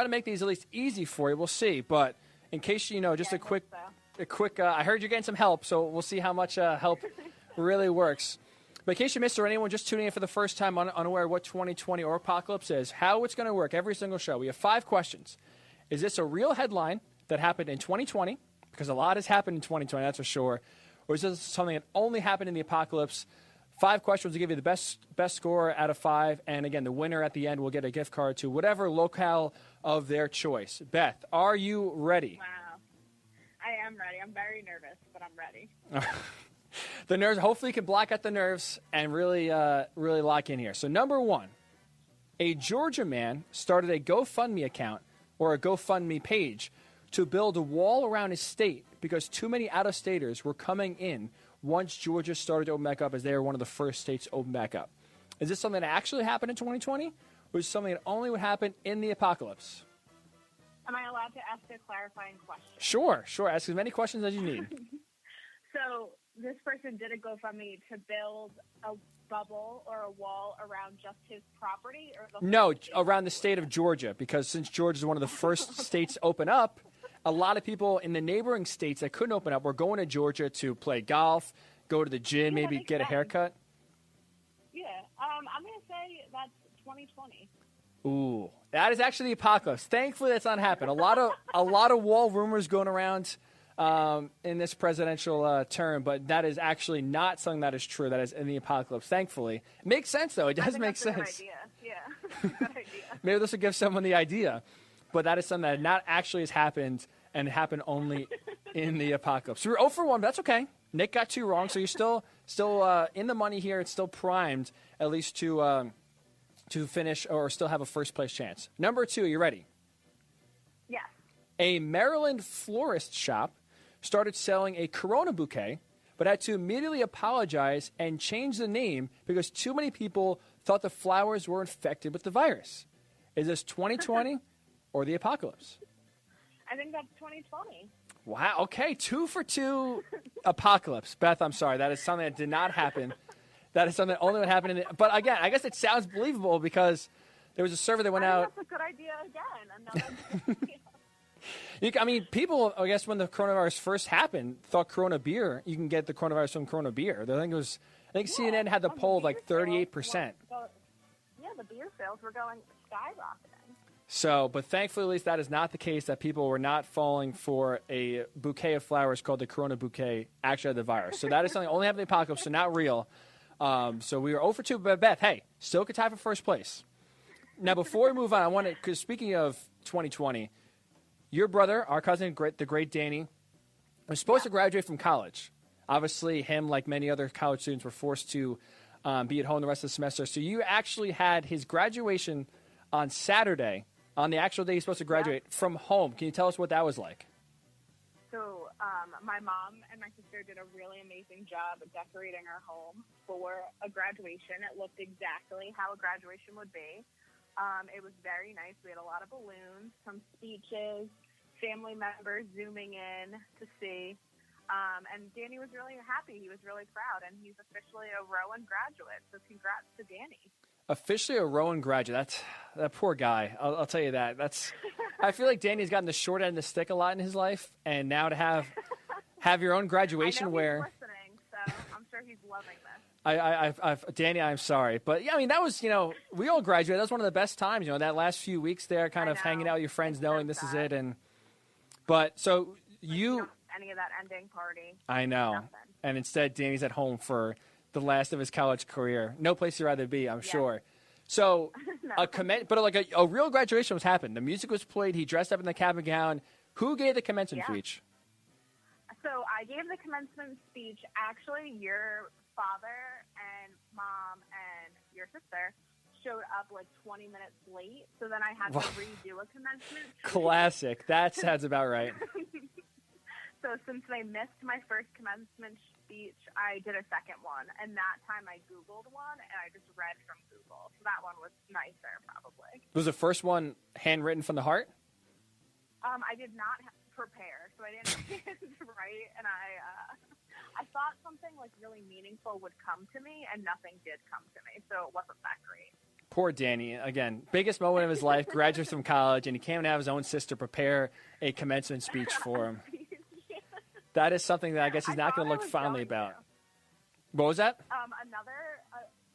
make these at least easy for you. We'll see. But in case just a quick. I heard you're getting some help, so we'll see how much help really works. But in case you missed, or anyone just tuning in for the first time unaware of what 2020 or Apocalypse is, how it's going to work every single show. We have 5 questions. Is this a real headline that happened in 2020? Because a lot has happened in 2020, that's for sure. Or is this something that only happened in the Apocalypse? 5 questions will give you the best score out of 5. And again, the winner at the end will get a gift card to whatever locale of their choice. Beth, are you ready? Wow. I am ready. I'm very nervous, but I'm ready. The nerves, hopefully you can block out the nerves and really lock in here. So number 1, a Georgia man started a GoFundMe account or a GoFundMe page to build a wall around his state because too many out-of-staters were coming in once Georgia started to open back up, as they were one of the first states to open back up. Is this something that actually happened in 2020, or is it something that only would happen in the Apocalypse? Am I allowed to ask a clarifying question? Sure. Ask as many questions as you need. So this person did a GoFundMe to build a bubble or a wall around just his property? Or the No, around the state of Georgia, because since Georgia is one of the first states to open up, a lot of people in the neighboring states that couldn't open up were going to Georgia to play golf, go to the gym, maybe get a haircut. Yeah, I'm going to say that's 2020. Ooh, that is actually the Apocalypse. Thankfully, that's not happened. A lot of wall rumors going around in this presidential term, but that is actually not something that is true. That is in the Apocalypse. Thankfully, it makes sense though. It does make sense. Good idea. Yeah, good idea. Maybe this will give someone the idea, but that is something that not actually has happened and happened only in the Apocalypse. So we're 0 for 1, but that's okay. Nick got 2 wrong, so you're still in the money here. It's still primed at least to finish or still have a first place chance. Number 2, you ready? Yes. A Maryland florist shop started selling a Corona bouquet, but had to immediately apologize and change the name because too many people thought the flowers were infected with the virus. Is this 2020 or the Apocalypse? I think that's 2020. Wow. Okay. 2 for 2 apocalypse. Beth, I'm sorry. That is something that did not happen. That is something that only would happen but again, I guess it sounds believable because there was a survey that went out. That's a good idea again. I mean, people, I guess, when the coronavirus first happened, thought Corona beer, you can get the coronavirus from Corona beer. I think CNN had the poll of like 38%. Yeah, the beer sales were going skyrocketing. So, but thankfully, at least that is not the case, that people were not falling for a bouquet of flowers called the Corona bouquet, actually had the virus. So that is something only happened in the apocalypse, so not real. So we were 0 for 2, but Beth, hey, still could tie for first place. Now, before we move on, I want to, because speaking of 2020, your brother, our cousin, the great Danny, was supposed to graduate from college. Obviously, him, like many other college students, were forced to be at home the rest of the semester. So you actually had his graduation on Saturday, on the actual day he's supposed to graduate, from home. Can you tell us what that was like? So my mom and my sister did a really amazing job of decorating our home for a graduation. It looked exactly how a graduation would be. It was very nice. We had a lot of balloons, some speeches, family members zooming in to see. And Danny was really happy. He was really proud, and he's officially a Rowan graduate. So congrats to Danny. Officially a Rowan graduate. That poor guy. I'll tell you that. I feel like Danny's gotten the short end of the stick a lot in his life, and now to have your own graduation I know where. He's listening, so I'm sure he's loving this. Danny, I'm sorry, but yeah, I mean that was, we all graduated. That was one of the best times, that last few weeks there, kind of hanging out with your friends, knowing this is it, but so you. Any of that ending party. I know, nothing. And instead Danny's at home for the last of his college career. No place he'd rather be, I'm sure. So No. but like a real graduation was happened. The music was played. He dressed up in the cap and gown. Who gave the commencement speech? So I gave the commencement speech. Actually, your father and mom and your sister showed up like 20 minutes late. So then I had to redo a commencement speech. Classic. That sounds about right. So since they missed my first commencement speech, I did a second one. And that time I Googled one, and I just read from Google. So that one was nicer, probably. Was the first one handwritten from the heart? I did not prepare, so I didn't write. And I thought something like really meaningful would come to me, and nothing did come to me. So it wasn't that great. Poor Danny. Again, biggest moment of his life, graduates from college, and he can't even have his own sister prepare a commencement speech for him. That is something that I guess he's not going to look fondly about. What was that?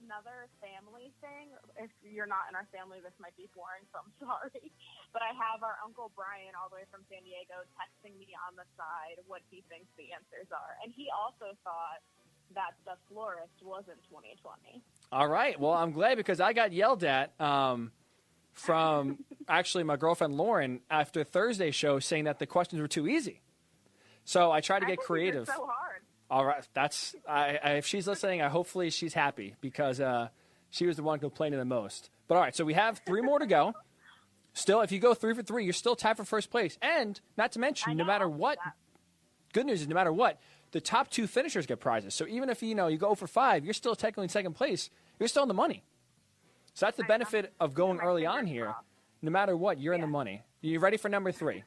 Another family thing. If you're not in our family, this might be boring, so I'm sorry. But I have our Uncle Brian all the way from San Diego texting me on the side what he thinks the answers are. And he also thought that the florist wasn't 2020. All right. Well, I'm glad because I got yelled at from actually my girlfriend Lauren after Thursday's show saying that the questions were too easy. So I tried to get creative. So hard. All right, that's if she's listening, hopefully she's happy because she was the one complaining the most. But all right, so we have 3 more to go. Still, if you go 3 for 3, you're still tied for first place. And not to mention, no matter what, good news is no matter what, the top 2 finishers get prizes. So even if you go 0 for 5, you're still technically in second place. You're still in the money. So that's the benefit of going early on here. No matter what, you're in the money. You ready for number 3?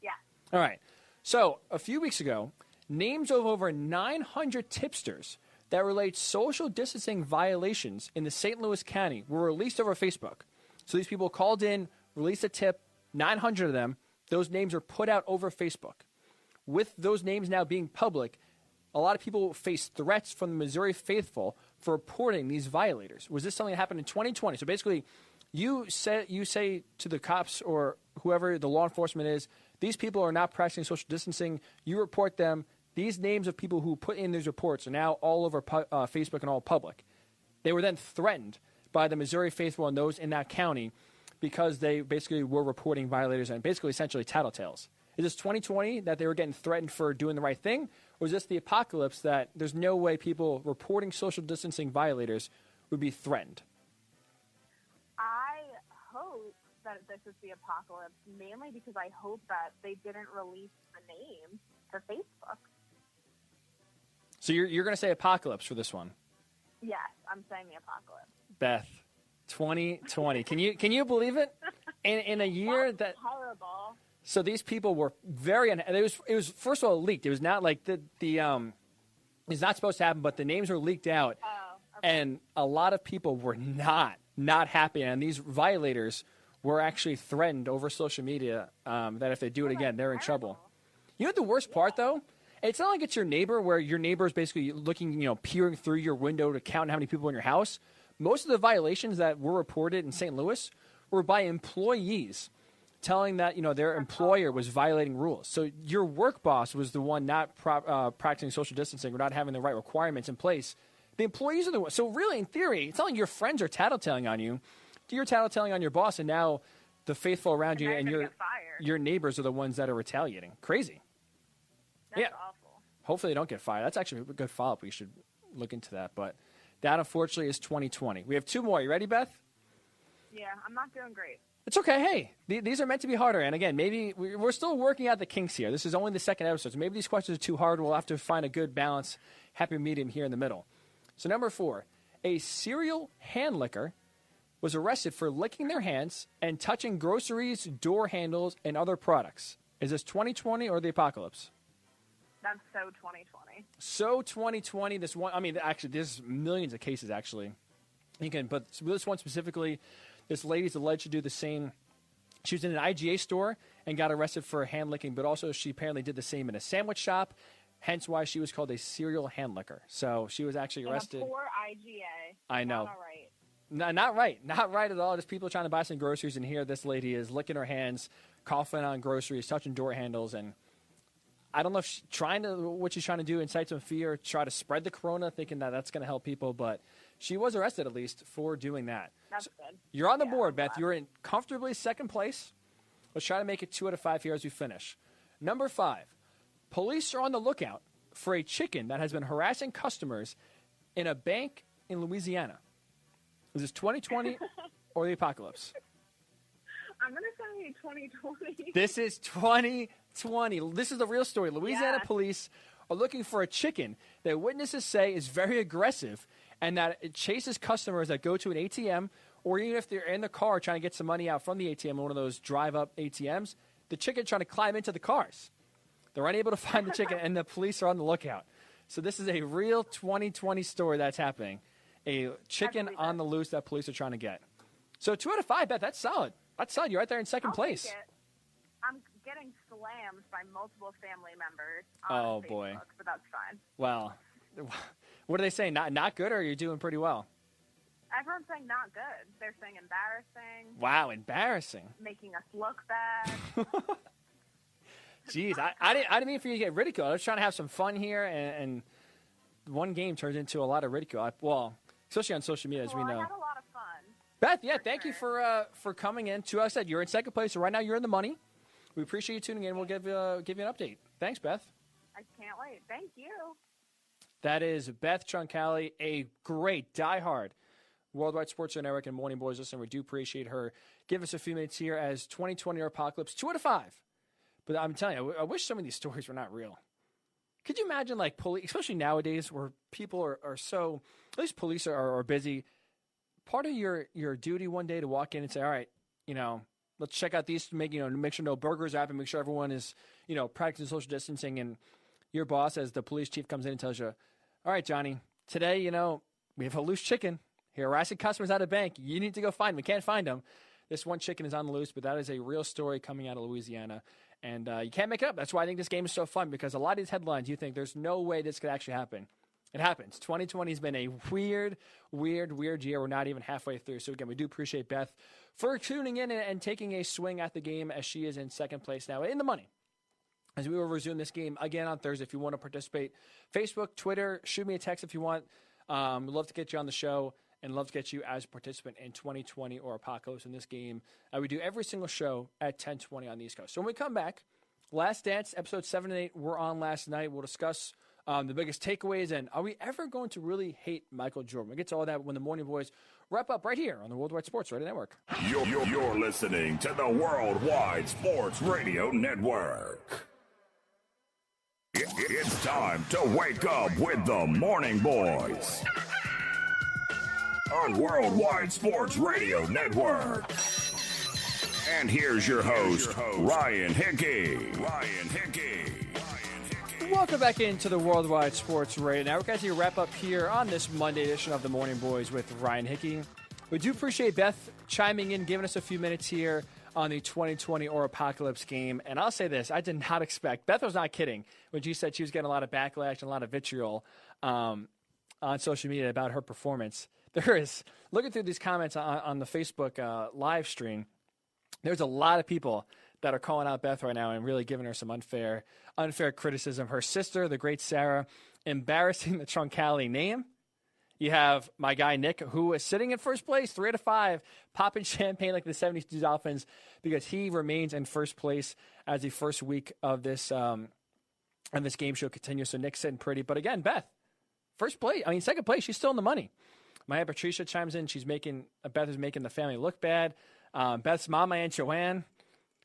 Yeah. All right. So a few weeks ago, names of over 900 tipsters that relate social distancing violations in the St. Louis County were released over Facebook. So these people called in, released a tip, 900 of them. Those names are put out over Facebook. With those names now being public, a lot of people face threats from the Missouri faithful for reporting these violators. Was this something that happened in 2020? So basically, you say to the cops or whoever the law enforcement is, these people are not practicing social distancing. You report them. These names of people who put in these reports are now all over Facebook and all public. They were then threatened by the Missouri faithful and those in that county because they basically were reporting violators and basically essentially tattletales. Is this 2020 that they were getting threatened for doing the right thing? Or is this the apocalypse that there's no way people reporting social distancing violators would be threatened? I hope that this is the apocalypse, mainly because I hope that they didn't release the name to Facebook. So you're going to say apocalypse for this one? Yes, I'm saying the apocalypse. Beth, 2020. Can you believe it? In a year That's terrible. So these people were very it was first of all leaked. It was not like it's not supposed to happen, but the names were leaked out. Oh, okay. And a lot of people were not happy, and these violators were actually threatened over social media that if they do it again, they're in trouble. You know what the worst part, though? It's not like it's your neighbor where your neighbor is basically looking, peering through your window to count how many people in your house. Most of the violations that were reported in St. Louis were by employees telling that, their employer was violating rules. So your work boss was the one not practicing social distancing or not having the right requirements in place. The employees are the ones. So really, in theory, it's not like your friends are tattletelling on you. You're tattletelling on your boss, and now the faithful around you and your neighbors are the ones that are retaliating. Crazy. That's awful. Hopefully they don't get fired. That's actually a good follow-up. We should look into that. But that, unfortunately, is 2020. We have two more. You ready, Beth? Yeah, I'm not doing great. It's okay. Hey, these are meant to be harder. And again, maybe we're still working out the kinks here. This is only the second episode, so maybe these questions are too hard. We'll have to find a good balance, happy medium here in the middle. So number 4, a serial hand licker was arrested for licking their hands and touching groceries, door handles, and other products. Is this 2020 or the apocalypse? That's so 2020. So 2020, this one, actually, there's millions of cases, actually. But this one specifically, this lady's alleged to do the same. She was in an IGA store and got arrested for hand licking, but also she apparently did the same in a sandwich shop, hence why she was called a serial hand licker. So she was actually arrested. And a poor IGA. I know. Not right. No, not right. Not right at all. Just people trying to buy some groceries, and here this lady is licking her hands, coughing on groceries, touching door handles, and I don't know if she's what she's trying to do, incite some fear, try to spread the corona, thinking that that's going to help people, but she was arrested at least for doing that. That's good. You're on the board, Beth. You're in comfortably second place. Let's try to make it 2 out of 5 here as we finish. Number 5, police are on the lookout for a chicken that has been harassing customers in a bank in Louisiana. Is this 2020 or the apocalypse? I'm going to say 2020. This is 2020. This is the real story. Louisiana police are looking for a chicken that witnesses say is very aggressive and that it chases customers that go to an ATM, or even if they're in the car trying to get some money out from the ATM, one of those drive-up ATMs, the chicken trying to climb into the cars. They're unable to find the chicken, and the police are on the lookout. So this is a real 2020 story that's happening. A chicken on the loose that police are trying to get. So 2 out of 5, Beth. That's solid. That's solid. You're right there in second place. Take it. I'm getting slammed by multiple family members on Facebook, boy. But that's fine. Well, what are they saying? Not good, or are you doing pretty well? Everyone's saying not good. They're saying embarrassing. Wow, embarrassing. Making us look bad. Jeez, I didn't mean for you to get ridiculed. I was trying to have some fun here, and one game turns into a lot of ridicule. Well, especially on social media, as we know. I had a lot of fun. Beth, thank you for coming in. Like I said, you're in second place, so right now you're in the money. We appreciate you tuning in. We'll give you an update. Thanks, Beth. I can't wait. Thank you. That is Beth Troncali, a great, diehard Worldwide Sports Network and Morning Boys listener. We do appreciate her. Give us a few minutes here as 2020 or apocalypse, 2 out of 5. But I'm telling you, I wish some of these stories were not real. Could you imagine, like, police, especially nowadays where people are so, at least police are busy. Part of your duty one day to walk in and say, all right, let's check out these, make sure no burglars happen, make sure everyone is, practicing social distancing. And your boss, as the police chief, comes in and tells you, all right, Johnny, today, we have a loose chicken. Here, harassing customers at a bank. You need to go find him. We can't find him. This one chicken is on the loose, but that is a real story coming out of Louisiana. And you can't make it up. That's why I think this game is so fun, because a lot of these headlines, you think there's no way this could actually happen. It happens. 2020 has been a weird year. We're not even halfway through. So, again, we do appreciate Beth for tuning in and taking a swing at the game, as she is in second place now in the money. As we will resume this game again on Thursday. If you want to participate, Facebook, Twitter, shoot me a text if you want. We'd love to get you on the show and love to get you as a participant in 2020 or Apocalypse in this game. We do every single show at 10:20 on the East Coast. So when we come back, Last Dance, episodes 7 and 8 were on last night. We'll discuss the biggest takeaways, and are we ever going to really hate Michael Jordan? We'll get to all that when the Morning Boys wrap up right here on the Worldwide Sports Radio Network. You're listening to the Worldwide Sports Radio Network. It's time to wake up with the Morning Boys on Worldwide Sports Radio Network. And here's your host, Ryan Hickey. Welcome back into the Worldwide Sports Radio Network as we wrap up here on this Monday edition of the Morning Boys with Ryan Hickey. We do appreciate Beth chiming in, giving us a few minutes here on the 2020 or Apocalypse game. And I'll say this, I did not expect, Beth was not kidding when she said she was getting a lot of backlash and a lot of vitriol on social media about her performance. There is, looking through these comments on the Facebook live stream, there's a lot of people that are calling out Beth right now and really giving her some unfair criticism. Her sister, the great Sarah, embarrassing the Troncalli name. You have my guy Nick, who is sitting in first place, 3 out of 5, popping champagne like the 72 Dolphins because he remains in first place as the first week of this game show continues. So Nick's sitting pretty. But again, Beth, second place, she's still in the money. My Aunt Patricia chimes in. Beth is making the family look bad. Beth's mom, my Aunt Joanne,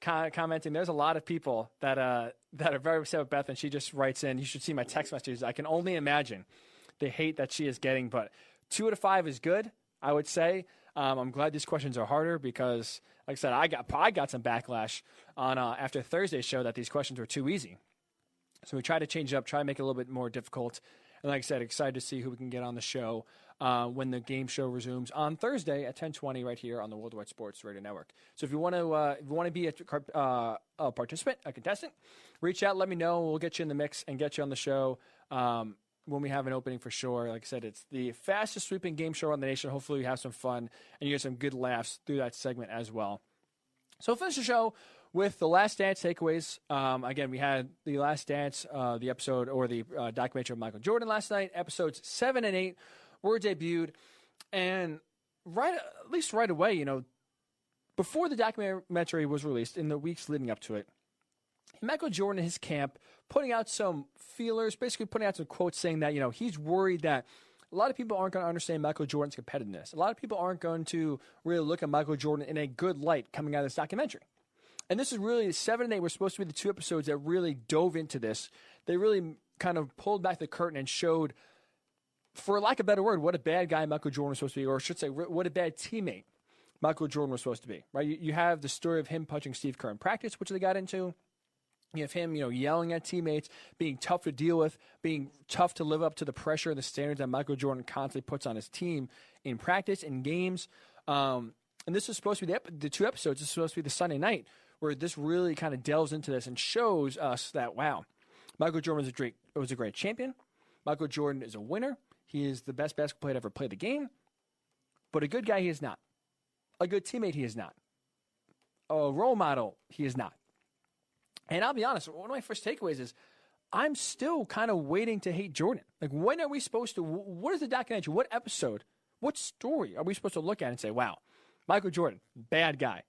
commenting. There's a lot of people that are very upset with Beth, and she just writes in, you should see my text messages. I can only imagine the hate that she is getting, but 2 out of 5 is good, I would say. I'm glad these questions are harder because, like I said, I got some backlash on after Thursday's show that these questions were too easy. So we try to change it up, try to make it a little bit more difficult. And like I said, excited to see who we can get on the show when the game show resumes on Thursday at 10:20 right here on the Worldwide Sports Radio Network. So if you want to be a participant, a contestant, reach out, let me know. We'll get you in the mix and get you on the show when we have an opening for sure. Like I said, it's the fastest sweeping game show on the nation. Hopefully you have some fun and you get some good laughs through that segment as well. So we'll finish the show with the Last Dance takeaways. Again, we had the Last Dance, the episode or the documentary of Michael Jordan last night. Episodes 7 and 8 were debuted. And at least right away, before the documentary was released, in the weeks leading up to it, Michael Jordan and his camp putting out some feelers, basically putting out some quotes saying that, he's worried that a lot of people aren't going to understand Michael Jordan's competitiveness. A lot of people aren't going to really look at Michael Jordan in a good light coming out of this documentary. And this is really 7 and 8 were supposed to be the 2 episodes that really dove into this. They really kind of pulled back the curtain and showed, for lack of a better word, what a bad guy Michael Jordan was supposed to be, or I should say, what a bad teammate Michael Jordan was supposed to be. Right? You have the story of him punching Steve Kerr in practice, which they got into. You have him, yelling at teammates, being tough to deal with, being tough to live up to the pressure and the standards that Michael Jordan constantly puts on his team in practice, in games. And this is supposed to be the 2 episodes. This is supposed to be the Sunday night where this really kind of delves into this and shows us that, wow, Michael Jordan was a great champion. Michael Jordan is a winner. He is the best basketball player to ever play the game. But a good guy, he is not. A good teammate, he is not. A role model, he is not. And I'll be honest, one of my first takeaways is I'm still kind of waiting to hate Jordan. Like, when are we supposed to, what is the documentary, what episode, what story are we supposed to look at and say, wow, Michael Jordan, bad guy.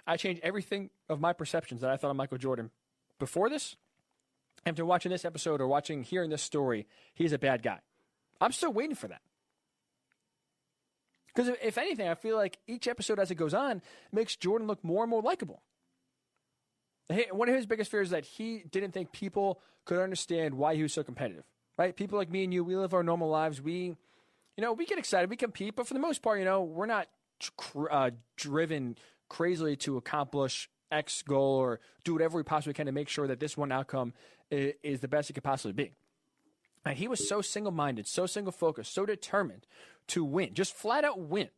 I changed everything of my perceptions that I thought of Michael Jordan before this. After watching this episode or hearing this story, he's a bad guy. I'm still waiting for that. Because if anything, I feel like each episode as it goes on makes Jordan look more and more likable. One of his biggest fears is that he didn't think people could understand why he was so competitive, right? People like me and you, we live our normal lives. We get excited, we compete, but for the most part, we're not driven crazily to accomplish X goal or do whatever we possibly can to make sure that this one outcome is the best it could possibly be. And he was so single-minded, so single-focused, so determined to win, just flat out win.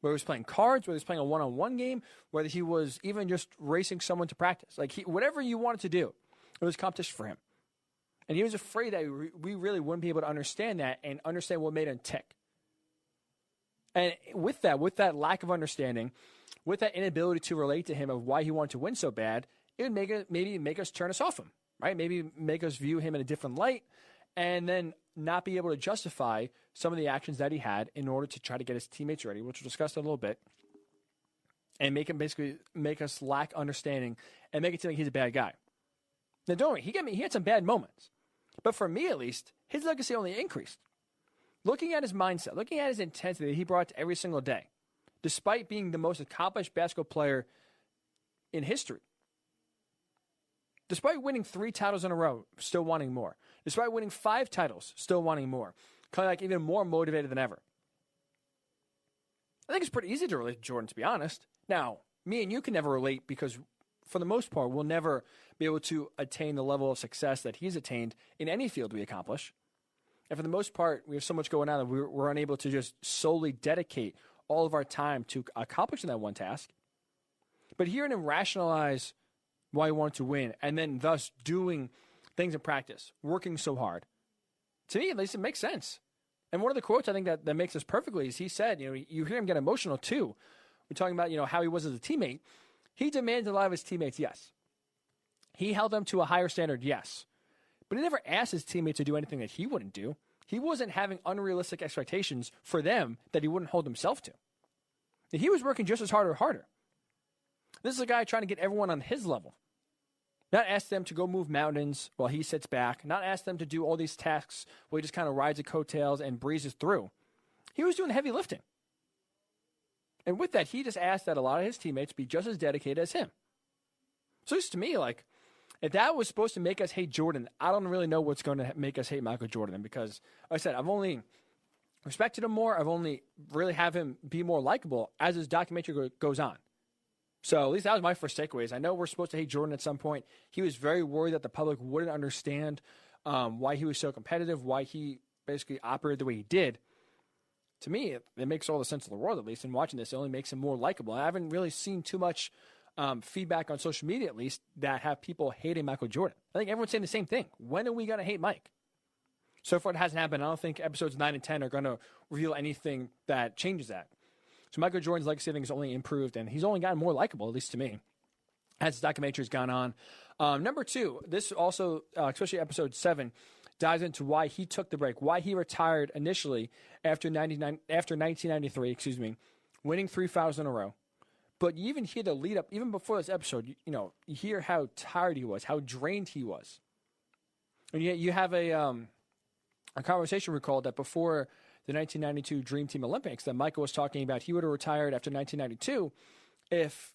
Whether he was playing cards, whether he was playing a one-on-one game, whether he was even just racing someone to practice. Whatever you wanted to do, it was competition for him. And he was afraid that we really wouldn't be able to understand that and understand what made him tick. And with that lack of understanding, with that inability to relate to him of why he wanted to win so bad, it would maybe make us turn us off him, right? Maybe make us view him in a different light and then not be able to justify some of the actions that he had in order to try to get his teammates ready, which we'll discuss in a little bit, and make us lack understanding and make it seem like he's a bad guy. Now, don't worry, he had some bad moments. But for me, at least, his legacy only increased. Looking at his mindset, looking at his intensity that he brought to every single day, despite being the most accomplished basketball player in history, despite winning 3 titles in a row, still wanting more. Despite winning 5 titles, still wanting more. Kind of like even more motivated than ever. I think it's pretty easy to relate to Jordan, to be honest. Now, me and you can never relate because, for the most part, we'll never be able to attain the level of success that he's attained in any field we accomplish. And for the most part, we have so much going on that we're unable to just solely dedicate all of our time to accomplishing that one task. But hearing him rationalize why he wanted to win and then thus doing things in practice, working so hard, to me, at least, it makes sense. And one of the quotes I think that makes this perfectly is he said, you hear him get emotional too. We're talking about, how he was as a teammate. He demanded a lot of his teammates, yes. He held them to a higher standard, yes. But he never asked his teammates to do anything that he wouldn't do. He wasn't having unrealistic expectations for them that he wouldn't hold himself to. He was working just as hard or harder. This is a guy trying to get everyone on his level. Not ask them to go move mountains while he sits back. Not ask them to do all these tasks where he just kind of rides the coattails and breezes through. He was doing heavy lifting. And with that, he just asked that a lot of his teammates be just as dedicated as him. So just to me, if that was supposed to make us hate Jordan, I don't really know what's going to make us hate Michael Jordan because, like I said, I've only respected him more. I've only really have him be more likable as his documentary goes on. So at least that was my first takeaways. I know we're supposed to hate Jordan at some point. He was very worried that the public wouldn't understand why he was so competitive, why he basically operated the way he did. To me, it makes all the sense in the world, at least. And watching this, it only makes him more likable. I haven't really seen too much feedback on social media, at least, that have people hating Michael Jordan. I think everyone's saying the same thing. When are we going to hate Mike? So far, it hasn't happened. I don't think episodes 9 and 10 are going to reveal anything that changes that. So Michael Jordan's legacy, I think, has only improved, and he's only gotten more likable, at least to me, as the documentary's gone on. Number 2, this also, especially episode 7, dives into why he took the break, why he retired initially after 1993, winning 3 finals in a row. But you even hear the lead up, even before this episode, you hear how tired he was, how drained he was. And yet you have a conversation recalled that before the 1992 Dream Team Olympics that Michael was talking about, he would have retired after 1992 if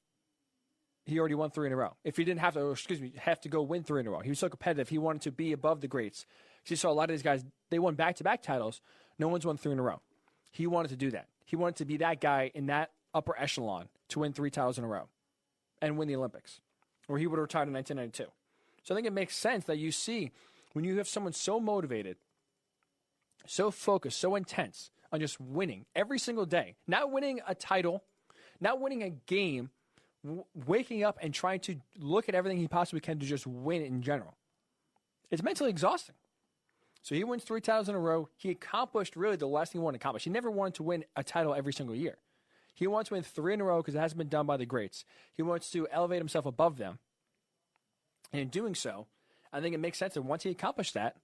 he already won 3 in a row. If he didn't have to go win 3 in a row. He was so competitive. He wanted to be above the greats. Because you saw a lot of these guys, they won back-to-back titles. No one's won 3 in a row. He wanted to do that. He wanted to be that guy in that upper echelon to win 3 titles in a row and win the Olympics, where he would have retired in 1992. So I think it makes sense that you see when you have someone so motivated, so focused, so intense on just winning every single day, not winning a title, not winning a game, waking up and trying to look at everything he possibly can to just win in general. It's mentally exhausting. So he wins 3 titles in a row. He accomplished really the last thing he wanted to accomplish. He never wanted to win a title every single year. He wants to win 3 in a row because it hasn't been done by the greats. He wants to elevate himself above them. And in doing so, I think it makes sense that once he accomplished that,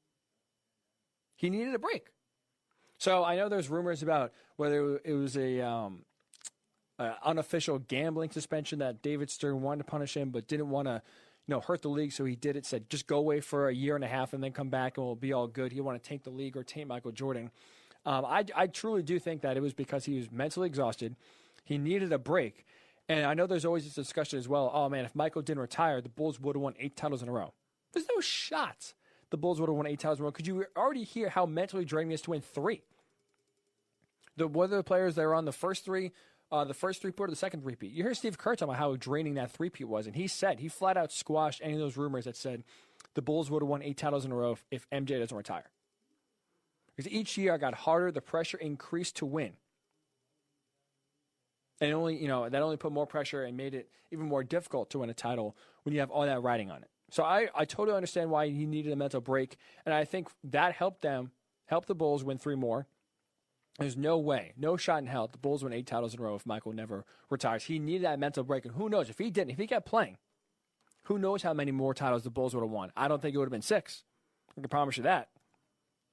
he needed a break. So I know there's rumors about whether it was a unofficial gambling suspension that David Stern wanted to punish him, but didn't want to, hurt the league. So he did it. Said just go away for a year and a half and then come back and we'll be all good. He wanted to tank the league or tank Michael Jordan. I truly do think that it was because he was mentally exhausted. He needed a break. And I know there's always this discussion as well. Oh man, if Michael didn't retire, the Bulls would have won 8 titles in a row. There's no shot the Bulls would have won 8 titles in a row because you already hear how mentally draining it is to win 3. Whether the players that are on the first 3 or the second three-peat. You hear Steve Kerr talking about how draining that three-peat was, and he flat out squashed any of those rumors that said the Bulls would have won 8 titles in a row if MJ doesn't retire. Because each year it got harder, the pressure increased to win. And that only put more pressure and made it even more difficult to win a title when you have all that riding on it. So I totally understand why he needed a mental break, and I think that helped the Bulls win 3 more. There's no way, no shot in hell the Bulls win 8 titles in a row if Michael never retires. He needed that mental break, and who knows, if he kept playing, who knows how many more titles the Bulls would have won. I don't think it would have been 6. I can promise you that.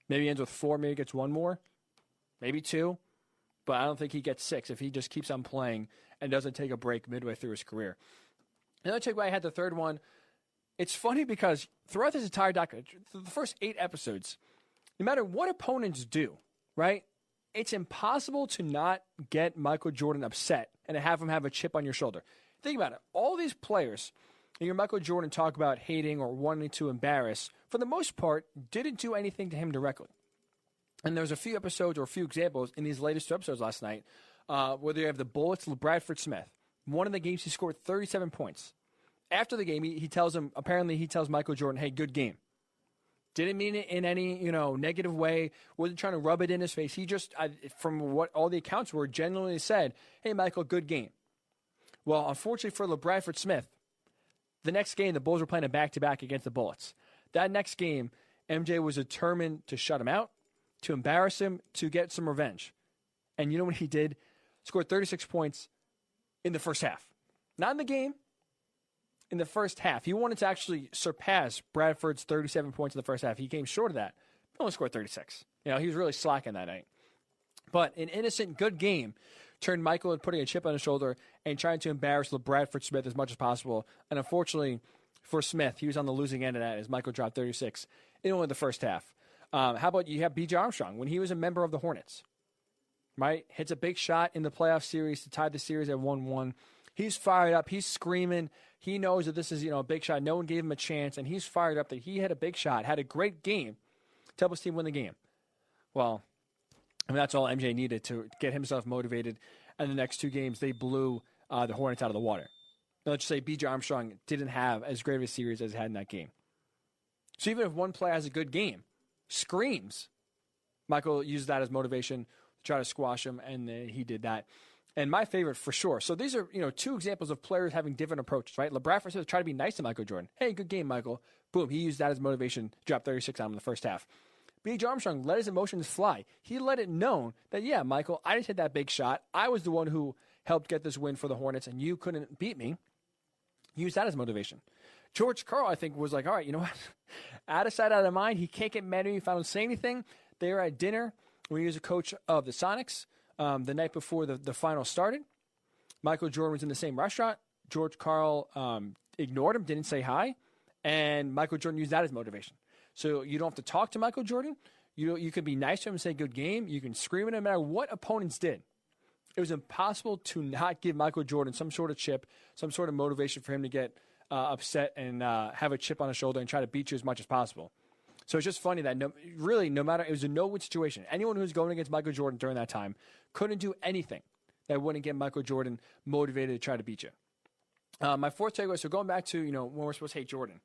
Maybe he ends with 4, maybe gets 1 more, maybe 2. But I don't think he gets 6 if he just keeps on playing and doesn't take a break midway through his career. Another takeaway I had, the third one, it's funny because throughout this entire documentary, the first 8 episodes, no matter what opponents do, right, it's impossible to not get Michael Jordan upset and to have him have a chip on your shoulder. Think about it. All these players you hear Michael Jordan talk about hating or wanting to embarrass, for the most part, didn't do anything to him directly. And there's a few episodes or a few examples in these latest 2 episodes last night, where you have the Bullets, Bradford Smith, One of the games he scored 37 points. After the game, he tells Michael Jordan, hey, good game. Didn't mean it in any, negative way. Wasn't trying to rub it in his face. He just, from what all the accounts were, genuinely said, hey, Michael, good game. Well, unfortunately for LeBradford Smith, the next game, the Bulls were playing a back-to-back against the Bullets. That next game, MJ was determined to shut him out, to embarrass him, to get some revenge. And you know what he did? Scored 36 points in the first half. Not in the game. In the first half. He wanted to actually surpass Bradford's 37 points in the first half. He came short of that. He only scored 36. He was really slacking that night. But an innocent, good game turned Michael into putting a chip on his shoulder and trying to embarrass LeBradford Smith as much as possible. And unfortunately for Smith, he was on the losing end of that as Michael dropped 36 in only the first half. How about you have B.J. Armstrong when he was a member of the Hornets, right? Hits a big shot in the playoff series to tie the series at 1-1. He's fired up. He's screaming. He knows that this is, a big shot. No one gave him a chance, and he's fired up that he had a big shot, had a great game to help his team win the game. Well, that's all MJ needed to get himself motivated. And the next two games, they blew the Hornets out of the water. Now, let's just say B.J. Armstrong didn't have as great of a series as he had in that game. So even if one player has a good game, screams, Michael used that as motivation to try to squash him, and he did that. And my favorite for sure. So these are, two examples of players having different approaches, right? LeBradford Smith tried to be nice to Michael Jordan. Hey, good game, Michael. Boom. He used that as motivation, dropped 36 on him in the first half. B.J. Armstrong let his emotions fly. He let it known that, yeah, Michael, I just hit that big shot. I was the one who helped get this win for the Hornets, and you couldn't beat me. Use that as motivation. George Karl, I think, was like, all right, you know what? Out of sight, out of mind. He can't get mad at me if I don't say anything. They were at dinner when he was a coach of the Sonics. The night before the final started, Michael Jordan was in the same restaurant. George Karl ignored him, didn't say hi, and Michael Jordan used that as motivation. So you don't have to talk to Michael Jordan. You can be nice to him and say good game. You can scream at him no matter what opponents did. It was impossible to not give Michael Jordan some sort of chip, some sort of motivation for him to get upset and have a chip on his shoulder and try to beat you as much as possible. So it's just funny that no matter, it was a no-win situation. Anyone who was going against Michael Jordan during that time couldn't do anything that wouldn't get Michael Jordan motivated to try to beat you. My fourth takeaway, so going back to, when we're supposed to hate Jordan,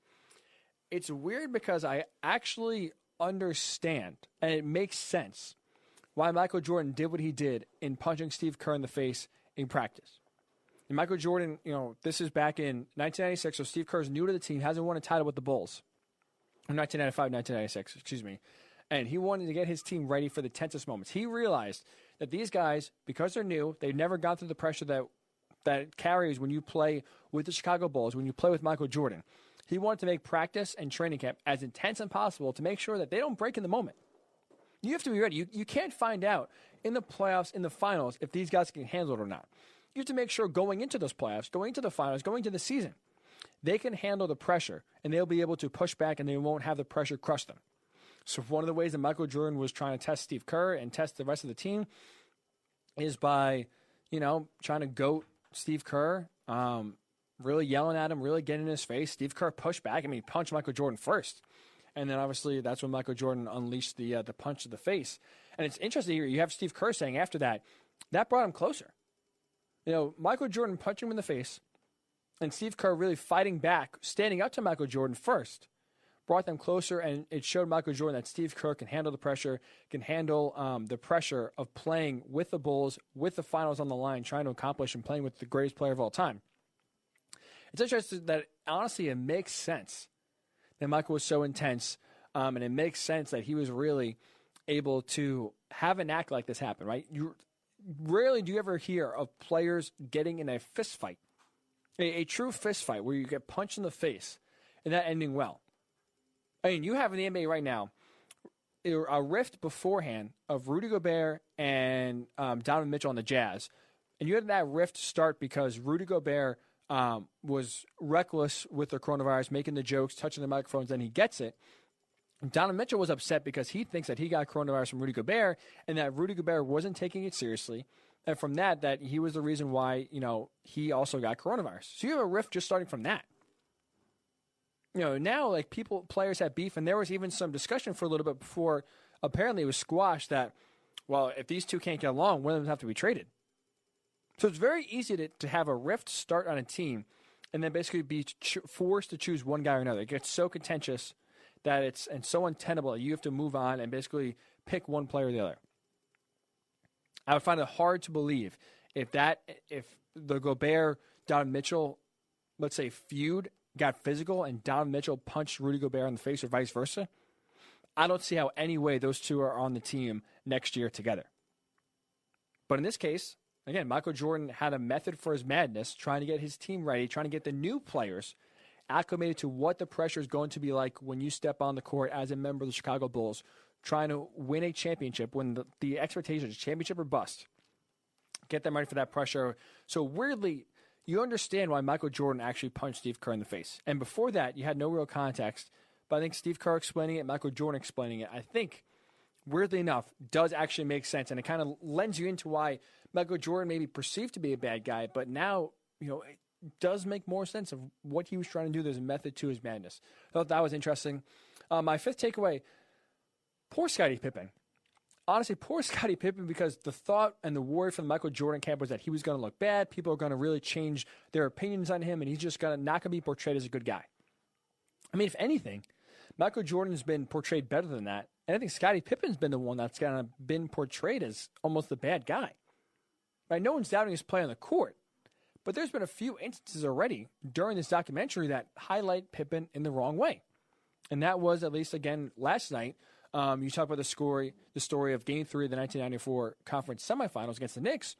it's weird because I actually understand, and it makes sense, why Michael Jordan did what he did in punching Steve Kerr in the face in practice. And Michael Jordan, this is back in 1996, so Steve Kerr's new to the team, hasn't won a title with the Bulls. 1995, 1996, excuse me. And he wanted to get his team ready for the tensest moments. He realized that these guys, because they're new, they've never gone through the pressure that carries when you play with the Chicago Bulls, when you play with Michael Jordan. He wanted to make practice and training camp as intense as possible to make sure that they don't break in the moment. You have to be ready. You can't find out in the playoffs, in the finals, if these guys can handle it or not. You have to make sure going into those playoffs, going into the finals, going to the season, they can handle the pressure, and they'll be able to push back, and they won't have the pressure crush them. So one of the ways that Michael Jordan was trying to test Steve Kerr and test the rest of the team is by, trying to goat Steve Kerr, really yelling at him, really getting in his face. Steve Kerr pushed back. He punched Michael Jordan first. And then, obviously, that's when Michael Jordan unleashed the punch to the face. And it's interesting here. You have Steve Kerr saying after that brought him closer. Michael Jordan punching him in the face, and Steve Kerr really fighting back, standing up to Michael Jordan first, brought them closer, and it showed Michael Jordan that Steve Kerr can handle the pressure, can handle the pressure of playing with the Bulls, with the finals on the line, trying to accomplish and playing with the greatest player of all time. It's interesting that, honestly, it makes sense that Michael was so intense, and it makes sense that he was really able to have an act like this happen, right? Rarely do you ever hear of players getting in a fist fight, a true fist fight where you get punched in the face and that ending well. You have in the NBA right now a rift beforehand of Rudy Gobert and Donovan Mitchell on the Jazz. And you had that rift start because Rudy Gobert was reckless with the coronavirus, making the jokes, touching the microphones, and he gets it. Donovan Mitchell was upset because he thinks that he got coronavirus from Rudy Gobert and that Rudy Gobert wasn't taking it seriously. And from that he was the reason why, he also got coronavirus. So you have a rift just starting from that. Now, players have beef, and there was even some discussion for a little bit before apparently it was squashed that, well, if these two can't get along, one of them have to be traded. So it's very easy to have a rift start on a team and then basically be forced to choose one guy or another. It gets so contentious and so untenable that you have to move on and basically pick one player or the other. I would find it hard to believe if the Gobert Donovan Mitchell, let's say, feud got physical and Donovan Mitchell punched Rudy Gobert in the face or vice versa. I don't see how any way those two are on the team next year together. But in this case, again, Michael Jordan had a method for his madness, trying to get his team ready, trying to get the new players acclimated to what the pressure is going to be like when you step on the court as a member of the Chicago Bulls, trying to win a championship when the expectation is championship or bust. Get them ready for that pressure. So weirdly, you understand why Michael Jordan actually punched Steve Kerr in the face. And before that, you had no real context. But I think Steve Kerr explaining it, Michael Jordan explaining it, I think, weirdly enough, does actually make sense. And it kind of lends you into why Michael Jordan may be perceived to be a bad guy, but now, it does make more sense of what he was trying to do. There's a method to his madness. I thought that was interesting. My fifth takeaway, poor Scottie Pippen. Honestly, poor Scottie Pippen, because the thought and the worry from the Michael Jordan camp was that he was going to look bad. People are going to really change their opinions on him, and he's just not going to be portrayed as a good guy. I mean, if anything, Michael Jordan's been portrayed better than that. And I think Scottie Pippen's been the one that's kind of been portrayed as almost the bad guy. Right? No one's doubting his play on the court. But there's been a few instances already during this documentary that highlight Pippen in the wrong way. And that was, at least again, last night. You talk about the story of Game 3 of the 1994 conference semifinals against the Knicks.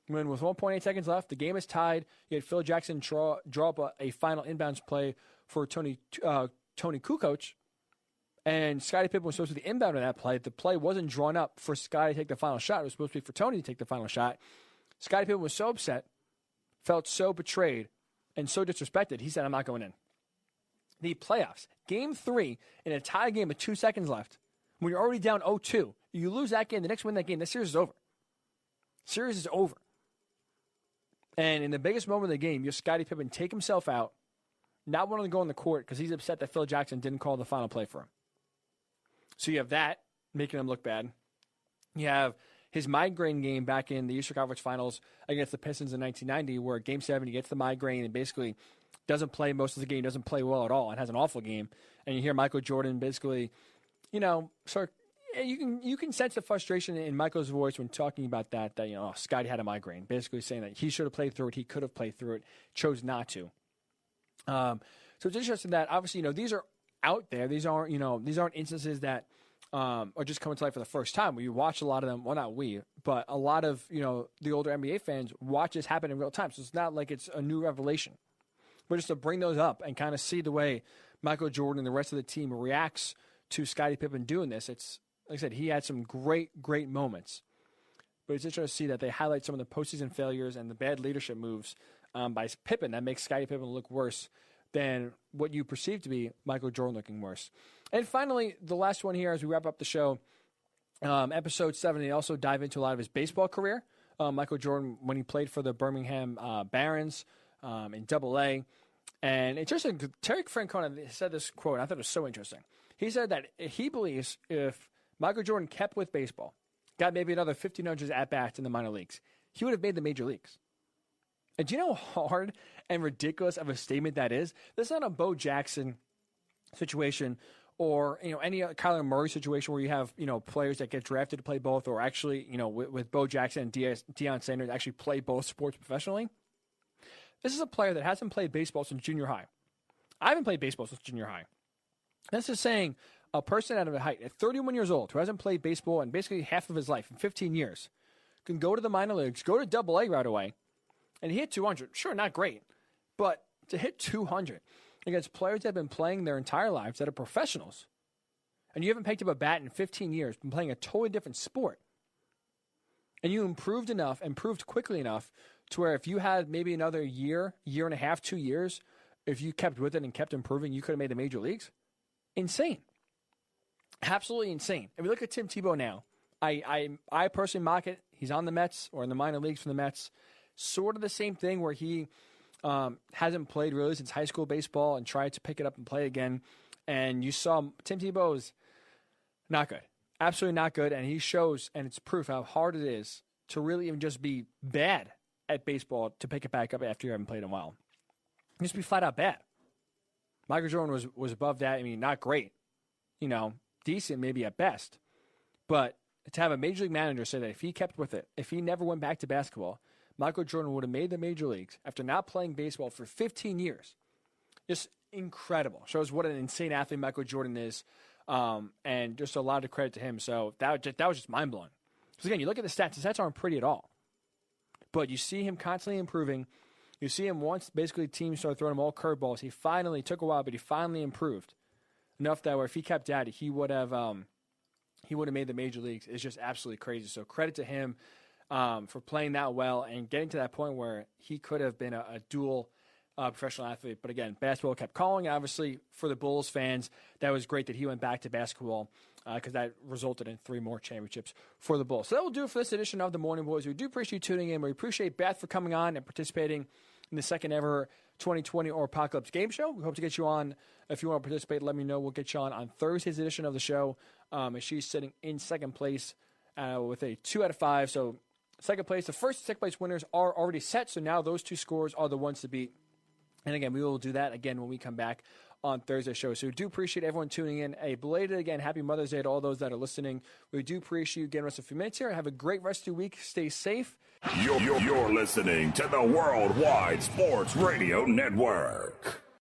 When with 1.8 seconds left, the game is tied. You had Phil Jackson draw up a final inbounds play for Tony Kukoc. And Scottie Pippen was supposed to be the inbound in that play. The play wasn't drawn up for Scottie to take the final shot. It was supposed to be for Tony to take the final shot. Scottie Pippen was so upset, felt so betrayed, and so disrespected, he said, I'm not going in. The playoffs, Game 3, in a tie game with 2 seconds left, when you're already down 0-2, you lose that game, the Knicks win that game, the series is over. Series is over. And in the biggest moment of the game, you have Scottie Pippen take himself out, not wanting to go on the court because he's upset that Phil Jackson didn't call the final play for him. So you have that, making him look bad. You have his migraine game back in the Eastern Conference Finals against the Pistons in 1990, where Game 7 he gets the migraine and basically doesn't play most of the game, doesn't play well at all, and has an awful game. And you hear Michael Jordan basically, sort of, you can sense the frustration in Michael's voice when talking about that Scottie had a migraine, basically saying that he should have played through it, he could have played through it, chose not to. So it's interesting that obviously, these are out there. These aren't instances that are just coming to light for the first time. We watch a lot of them. Well, not we, but a lot of, the older NBA fans watch this happen in real time. So it's not like it's a new revelation. But just to bring those up and kind of see the way Michael Jordan and the rest of the team reacts to Scottie Pippen doing this, it's, like I said, he had some great, great moments. But it's interesting to see that they highlight some of the postseason failures and the bad leadership moves by Pippen that makes Scottie Pippen look worse than what you perceive to be Michael Jordan looking worse. And finally, the last one here as we wrap up the show, episode 7, they also dive into a lot of his baseball career. Michael Jordan, when he played for the Birmingham Barons in Double-A. And it's interesting, Terry Francona said this quote, I thought it was so interesting. He said that he believes if Michael Jordan kept with baseball, got maybe another 1,500 at-bats in the minor leagues, he would have made the major leagues. And do you know how hard and ridiculous of a statement that is? This is not a Bo Jackson situation or any Kyler Murray situation where you have players that get drafted to play both, or actually with Bo Jackson and Deion Sanders actually play both sports professionally. This is a player that hasn't played baseball since junior high. I haven't played baseball since junior high. This is saying a person out of a height at 31 years old who hasn't played baseball in basically half of his life, in 15 years, can go to the minor leagues, go to Double-A right away, and he hit 200. Sure, not great, but to hit 200 against players that have been playing their entire lives that are professionals, and you haven't picked up a bat in 15 years, been playing a totally different sport, and you improved enough, improved quickly enough to where if you had maybe another year, year and a half, 2 years, if you kept with it and kept improving, you could have made the major leagues. Insane. Absolutely insane. If we look at Tim Tebow now, I personally mock it. He's on the Mets or in the minor leagues for the Mets. Sort of the same thing where he hasn't played really since high school baseball and tried to pick it up and play again. And you saw Tim Tebow is not good. Absolutely not good. And he shows, and it's proof how hard it is to really even just be bad at baseball to pick it back up after you haven't played in a while. Just be flat out bad. Michael Jordan was above that. I mean, not great, decent maybe at best. But to have a major league manager say that if he kept with it, if he never went back to basketball, Michael Jordan would have made the major leagues after not playing baseball for 15 years. Just incredible. Shows what an insane athlete Michael Jordan is, and just a lot of credit to him. So that was just mind-blowing. Because, again, you look at the stats aren't pretty at all. But you see him constantly improving. You see him once basically teams started throwing him all curveballs. He finally took a while, but he finally improved enough that where if he kept at it, he would have made the major leagues. It's just absolutely crazy. So credit to him for playing that well and getting to that point where he could have been a dual professional athlete. But again, basketball kept calling. Obviously, for the Bulls fans, that was great that he went back to basketball because that resulted in 3 more championships for the Bulls. So that will do it for this edition of the Morning Boys. We do appreciate you tuning in. We appreciate Beth for coming on and participating in the second ever 2020 or Apocalypse Game Show. We hope to get you on. If you want to participate, let me know. We'll get you on Thursday's edition of the show. And she's sitting in second place with a 2 out of 5. So second place, the first and second place winners are already set. So now those 2 scores are the ones to beat. And again, we will do that again when we come back on Thursday's show. So we do appreciate everyone tuning in. A belated, again, happy Mother's Day to all those that are listening. We do appreciate you getting us a few minutes here. Have a great rest of your week. Stay safe. You're listening to the Worldwide Sports Radio Network.